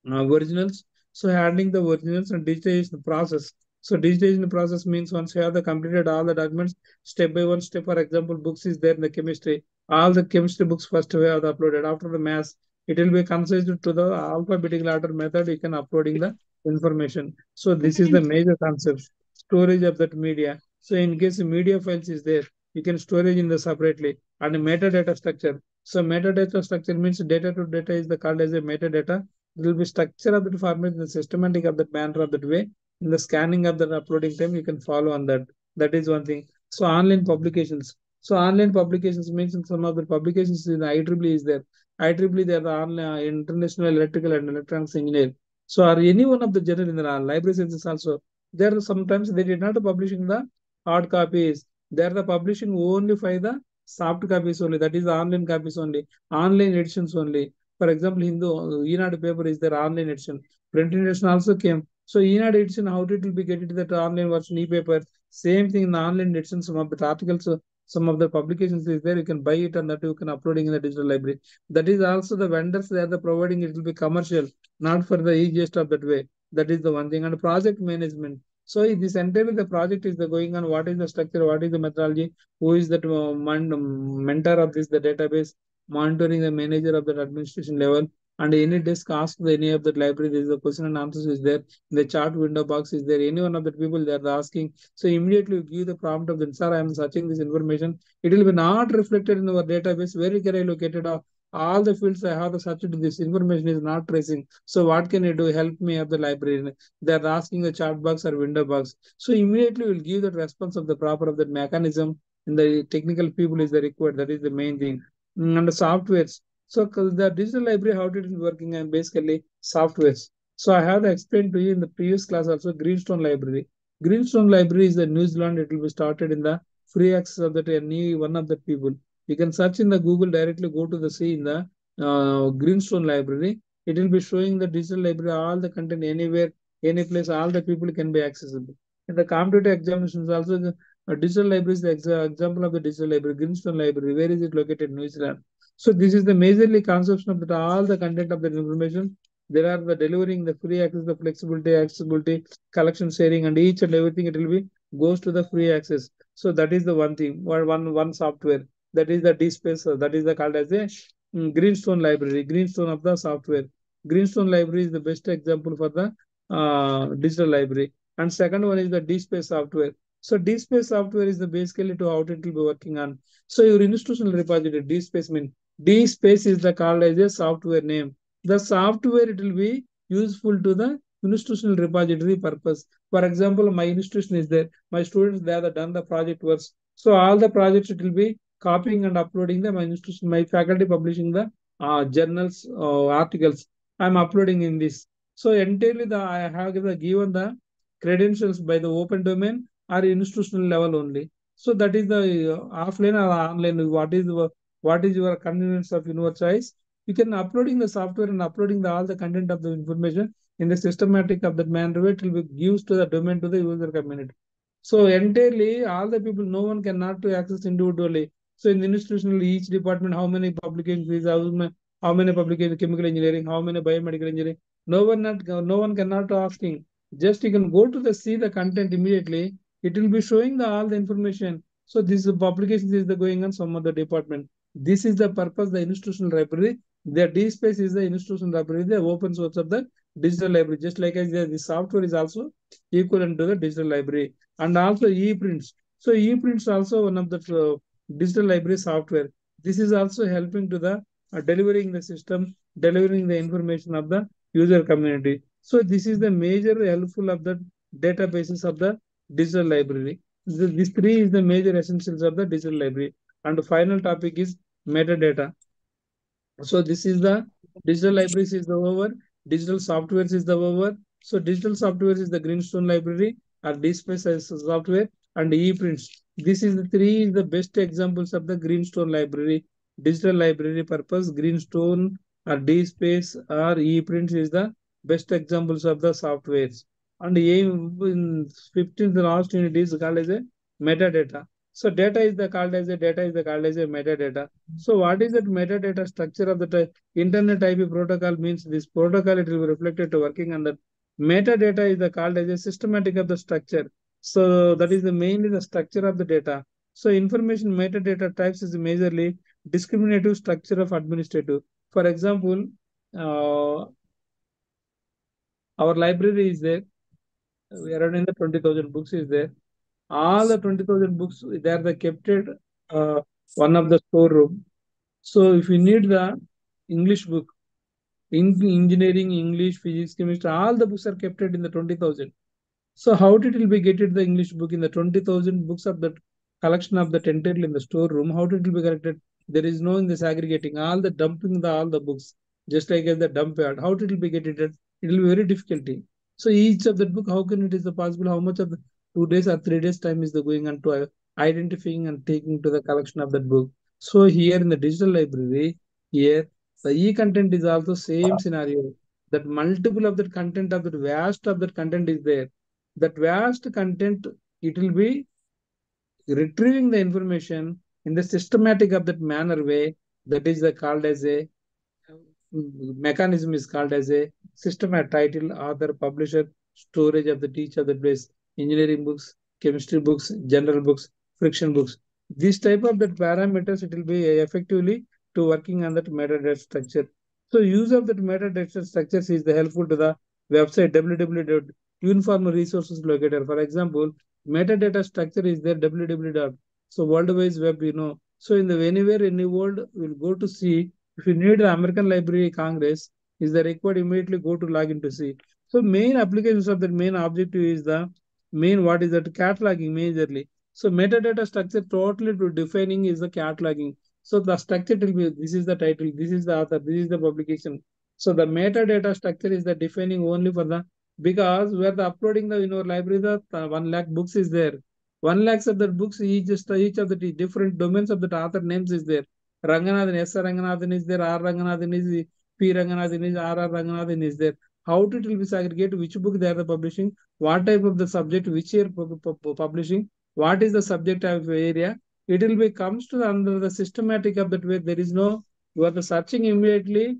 originals. So handling the originals and digitization process. So digitization process means once you have the completed all the documents step by one step. For example, books is there in the chemistry. All the chemistry books first we have uploaded. After the math, it will be concised to the alphabetical order method. You can uploading the information. So this is the major concept. Storage of that media. So in case media files is there, you can storage in the separately and metadata structure. So metadata structure means data to data is the called as a metadata. There will be structure of the format in the systematic of that manner of that way. In the scanning of the uploading time, you can follow on that. That is one thing. So online publications. So online publications means in some of the publications in the IEEE is there. IEEE, they are the online, International Electrical and Electronics Engineer. So are any one of the journal in the library sciences also. There are sometimes they did not publishing the hard copies. They are the publishing only for the soft copies only. That is the online copies only. Online editions only. For example, Hindu Enad paper is their online edition. Printed edition also came. So Enad edition, how it will be get into that online version e-paper? Same thing in the online edition. Some of the articles, some of the publications is there. You can buy it and that you can uploading in the digital library. That is also the vendors they are the providing. It will be commercial, not for the easiest of that way. That is the one thing. And project management. So this entirely the project is the going on. What is the structure? What is the methodology? Who is that mentor of this the database? Monitoring the manager of that administration level, and any desk ask any of that library, there is a question and answers is there, in the chat window box is there, any one of the people they are asking. So immediately you give the prompt of the sir, I am searching this information, it will be not reflected in our database. Where can I locate it? All the fields I have to search it, this information is not tracing. So what can I do? Help me at the library. They are asking the chat box or window box. So immediately we'll give the response of the proper of that mechanism, and the technical people is the required. That is the main thing. And the softwares. So the digital library, how it is working, and basically softwares. So I have explained to you in the previous class also Greenstone Library. Greenstone Library is the New Zealand. It will be started in the free access of that any one of the people. You can search in the Google directly. Go to the see in the Greenstone Library. It will be showing the digital library, all the content anywhere, any place, all the people can be accessible. In the competitive examinations also, the digital library is the example of the digital library, Greenstone Library. Where is it located? New Zealand. So this is the majorly conception of that all the content of the information. There are the delivering the free access, the flexibility, accessibility, collection, sharing, and each and everything it will be goes to the free access. So that is the one thing, one software. That is the DSpace. That is the called as a Greenstone Library. Greenstone of the software. Greenstone Library is the best example for the digital library. And second one is the DSpace software. So DSpace software is the basically to how it will be working on. So your institutional repository, DSpace means DSpace is the called as a software name. The software it will be useful to the institutional repository purpose. For example, my institution is there. My students they have done the project works. So all the projects it will be copying and uploading them. My institution, my faculty publishing the journals, articles. I'm uploading in this. So entirely I have given the credentials by the open domain or institutional level only. So that is the offline or online. What is your convenience of your choice? You can uploading the software and uploading all the content of the information in the systematic of that manner. It will be gives to the domain to the user community. So entirely all the people, no one cannot to access individually. So in the institutional, each department, how many publications is, how many publications, chemical engineering, how many biomedical engineering, no one cannot asking. Just you can go to the see the content immediately. It will be showing the all the information. So this publications is the going on some other department. This is the purpose the institutional library. The DSpace is the institutional library, the open source of the digital library. Just like as the software is also equivalent to the digital library, and also e-prints. So e-prints also one of the digital library software. This is also helping to the delivering the system, delivering the information of the user community. So this is the major helpful of the databases of the digital library. These three is the major essentials of the digital library. And the final topic is metadata. So this is the digital libraries is the over, digital softwares is the over. So digital software is the Greenstone library or DSpace as software and ePrints. This is the three is the best examples of the Greenstone library. Digital library purpose, Greenstone or DSpace or ePrints is the best examples of the softwares. And in 15th the last unit is called as a metadata. So data is the called as a metadata. So what is that metadata structure of the internet IP protocol means this protocol it will be reflected to working on that metadata is the called as a systematic of the structure. So that is the mainly the structure of the data. So information metadata types is majorly discriminative structure of administrative. For example, our library is there. We are running the 20,000 books is there. All the 20,000 books they are the kept at one of the storeroom. So if you need the English book, engineering, English, physics, chemistry, all the books are kept in the 20,000. So how did it be get it the English book in the 20,000 books of that collection of the entirely in the storeroom? How did it be collected? There is no in this aggregating all the dumping the all the books just like as the dump yard. How did it be get it? It will be very difficulty. So each of that book, how can it is the possible? How much of the 2 days or 3 days time is the going on to identifying and taking to the collection of that book? So here in the digital library, here the e-content is also same scenario. That multiple of that content of that vast of that content is there. That vast content it will be retrieving the information in the systematic of that manner way. That is the called as a mechanism is called as a system at title, author, publisher, storage of the teach of the place, engineering books, chemistry books, general books, friction books. This type of that parameters it will be effectively to working on that metadata structure. So use of that metadata structures is the helpful to the website www.uniform resources locator. For example, metadata structure is there www. So worldwide web, So in the anywhere in the world, we'll go to see if you need the American Library Congress, is the required immediately go to login to see. So main applications of the main objective is the main what is that cataloging majorly. So metadata structure totally to defining is the cataloging. So the structure will be this is the title, this is the author, this is the publication. So the metadata structure is the defining only for the because we are the uploading the in our library the 1 lakh books is there. 1 lakhs of the books each of the different domains of the author names is there. Ranganathan, S. Ranganathan is there, R. Ranganathan is P. Ranganathan is R. Ranganathan is there. How it will be segregate, which book they are publishing, what type of the subject, which year publishing, what is the subject of area. It will be comes to under the systematic of that way. There is no, you are the searching immediately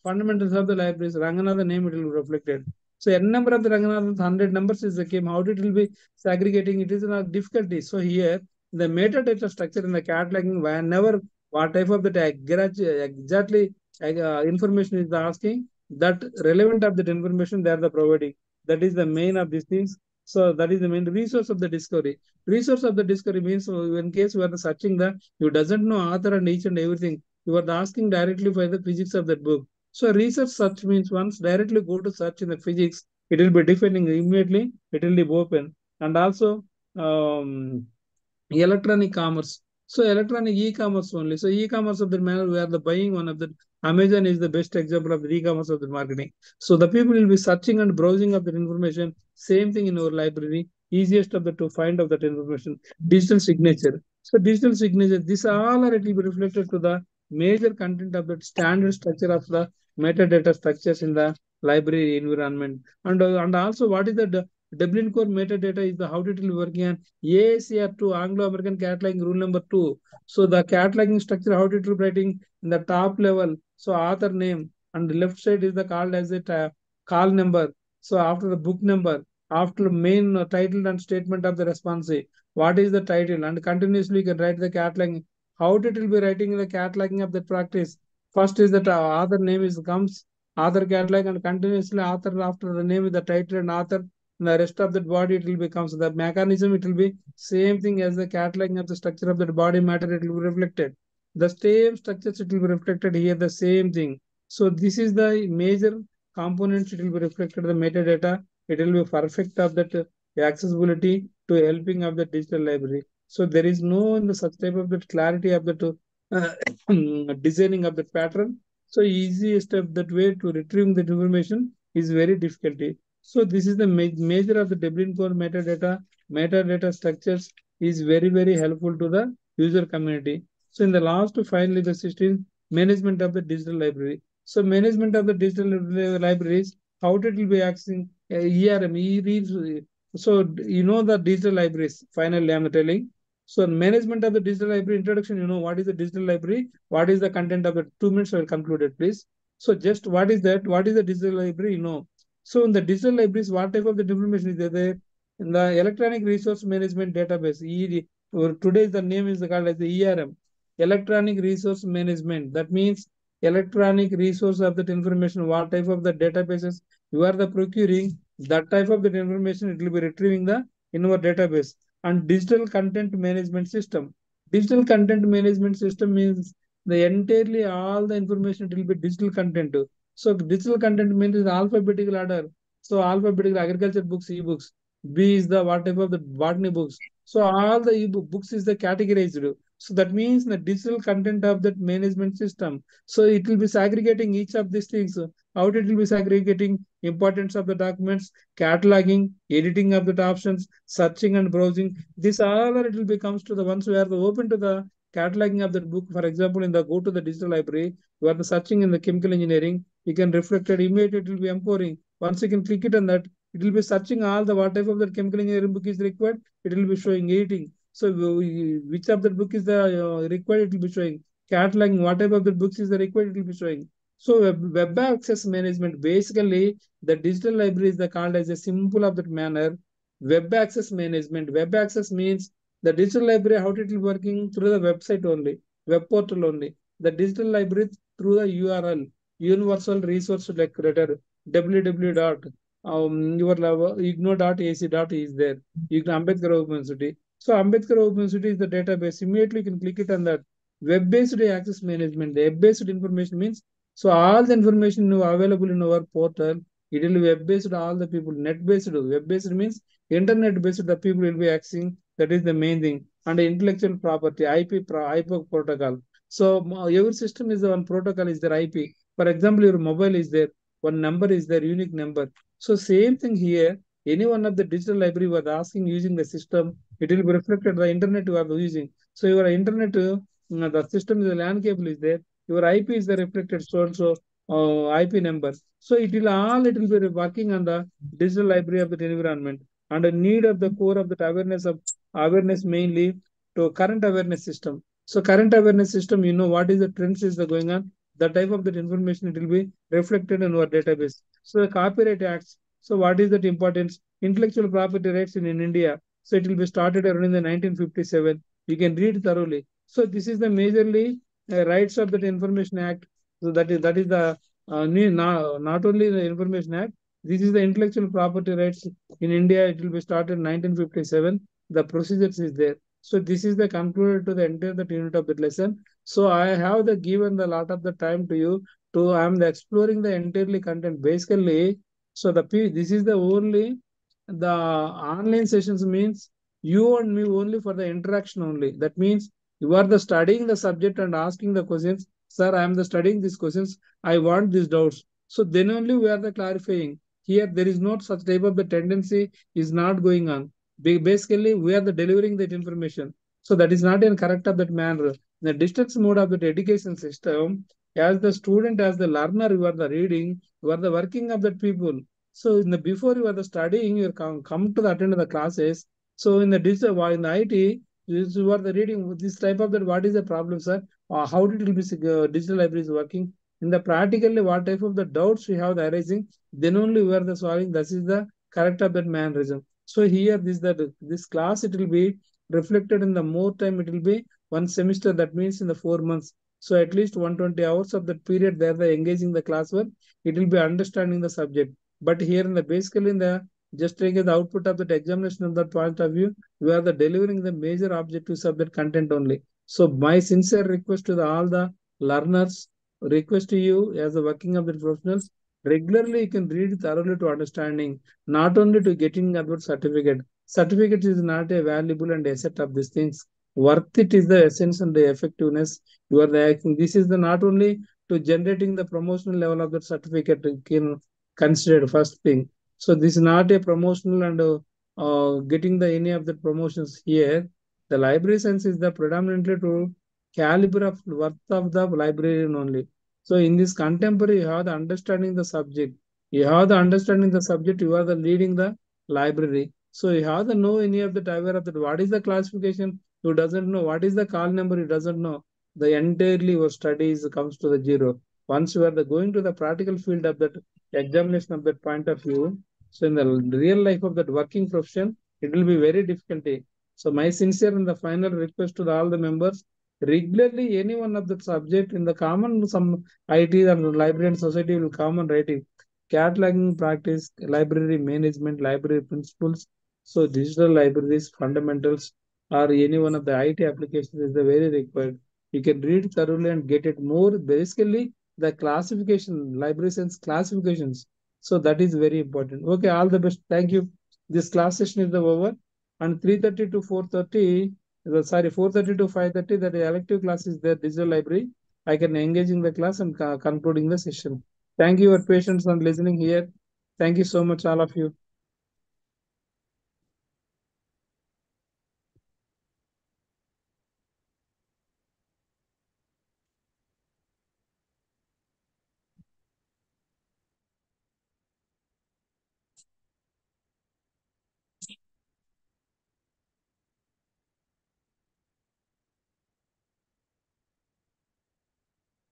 fundamentals of the libraries. Ranganathan name it will be reflected. So n number of the Ranganathan 100 numbers is the game. How it will be segregating? It is a difficulty. So here the metadata structure in the cataloging whenever what type of the exactly information is asking that relevant of that information they are the providing. That is the main of these things. So that is the main resource of the discovery. Resource of the discovery means in case you are the searching the you doesn't know author and each and everything. You are the asking directly for the physics of that book. So research search means once directly go to search in the physics, it will be defining immediately. It will be open and also. Electronic commerce. So electronic e-commerce only. So e-commerce of the manner we are the buying one of the Amazon is the best example of the e-commerce of the marketing. So the people will be searching and browsing of that information. Same thing in our library. Easiest of the to find of that information. Digital signature. So digital signature. This all are it will be reflected to the major content of the standard structure of the metadata structures in the library environment. And also what is the Dublin core metadata is the how it will be working on AACR2 Anglo American cataloging rule number 2. So the cataloging structure how it will be writing in the top level. So author name and the left side is the called as a call number. So after the book number, after main title and statement of the response, what is the title, and continuously you can write the cataloging. How it will be writing the cataloging of the practice. First is that author name is comes author catalog, and continuously author after the name is the title and author. And the rest of that body it will becomes the mechanism. It will be same thing as the cataloging of the structure of the body matter. It will be reflected the same structures, it will be reflected here the same thing. So this is the major components, it will be reflected the metadata. It will be perfect of that accessibility to helping of the digital library. So there is no in the such type of that clarity of the uh, designing of the pattern. So easiest step that way to retrieving the information is very difficult. So this is the major of the Dublin core metadata structures is very helpful to the user community. So in the last, finally, the system management of the digital library. So management of the digital libraries, how it will be accessing ERM, e-reads. So you know the digital libraries. Finally, I'm telling. So management of the digital library introduction. You know what is the digital library? What is the content of the 2 minutes? I will conclude it, please. So just what is that? What is the digital library? You know. So in the digital libraries, what type of the information is there? In the electronic resource management database, or today the name is called as the ERM, electronic resource management. That means electronic resource of that information, what type of the databases you are the procuring, that type of that information it will be retrieving the in our database. And digital content management system. Digital content management system means the entirely all the information it will be digital content. So digital content means alphabetical order. So alphabetical agriculture books, e-books. B is the what type of the botany books. So all the e-book books is the categorized. So that means the digital content of that management system. So it will be segregating each of these things. How it will be segregating importance of the documents, cataloging, editing of the options, searching and browsing. This all are it will becomes to the ones who are the open to the cataloging of the book. For example, in the go to the digital library, you are the searching in the chemical engineering, you can reflect it immediately, it will be empowering. Once you can click it on that, it will be searching all the what type of the chemical engineering book is required, it will be showing editing. So which of the book is the required, it will be showing. Cataloging, what type of the books is the required, it will be showing. So web access management, basically the digital library is the called as a simple of that manner. Web access management. Web access means the digital library, how it will be working through the website only, web portal only. The digital library through the URL, Universal Resource Locator, www dot your igno.ac. Is there. You can Ambedkar Open University. So Ambedkar Open University is the database. Immediately you can click it on that. Web-based access management. The web-based information means so all the information available in our portal, it will be web-based. All the people net-based. Web-based means internet-based. The people will be accessing. That is the main thing. And intellectual property, IP protocol. So every system is the one protocol is their IP. For example, your mobile is there. One number is their unique number. So same thing here. Any one of the digital library was asking using the system, it will be reflected the internet you are using. So your internet, the system is the LAN cable is there. Your IP is the reflected so and so IP number. So it will be working on the digital library of the environment and the need of the core of the awareness mainly to current awareness system. So current awareness system, you know what is the trends is the going on. The type of that information it will be reflected in our database. So the copyright acts. So what is that importance? Intellectual property rights in India. So it will be started around in the 1957. You can read thoroughly. So this is the majorly rights of that Information Act. So that is the not only the Information Act. This is the intellectual property rights in India. It will be started in 1957. The procedures is there. So this is the concluded to the entire that unit of that lesson. So I have the given the lot of the time to you to I am the exploring the entirely content. Basically, so this is the only the online sessions means you and me only for the interaction only. That means you are the studying the subject and asking the questions. sir, I am the studying these questions. I want these doubts. So then only we are the clarifying. Here there is not such type of the tendency is not going on. Basically, we are the delivering that information. So that is not in correct of that manner. The distance mode of the education system, as the student, as the learner, you are the reading, you are the working of that people. So in the before you are the studying, you come to the attend the classes. So in the digital, in the IT, you are the reading this type of that. What is the problem, sir? How it will be digital library is working? In the practically, what type of the doubts we have the arising, then only we are the solving. This is the correct of that mannerism. So here this class it will be reflected in the more time. It will be one semester. That means in the 4 months. So at least 120 hours of that period they are the engaging the classwork. It will be understanding the subject. But here in the basically in the just taking the output of that examination of that point of view, we are the delivering the major objectives of that content only. So my sincere request to all the learners, request to you as a working of the professionals, regularly you can read thoroughly to understanding, not only to getting about certificate. Certificate is not a valuable and asset of these things. Worth it is the essence and the effectiveness. You are the acting. This is the not only to generating the promotional level of the certificate can considered first thing. So this is not a promotional and getting the any of the promotions here. The library science is the predominantly to caliber of worth of the librarian only. So in this contemporary, you have the understanding the subject. You have the understanding the subject. You are the leading the library. So you have to know any of the aware of that. What is the classification? You doesn't know. What is the call number? You doesn't know. The entirely your studies comes to the zero. Once you are the going to the practical field of that examination of that point of view. So in the real life of that working profession, it will be very difficulty. So my sincere and the final request to all the members, regularly any one of the subject in the common some IT and library and society will come and writing cataloging practice, library management, library principles. So digital libraries fundamentals or any one of the IT applications is the very required. You can read thoroughly and get it more. Basically, the classification, library sense classifications. So that is very important. Okay, all the best. Thank you. This class session is the over. And 3:30 to 4:30, sorry, 4:30 to 5:30, that elective class is there, digital library. I can engage in the class and concluding the session. Thank you for patience and listening here. Thank you so much, all of you.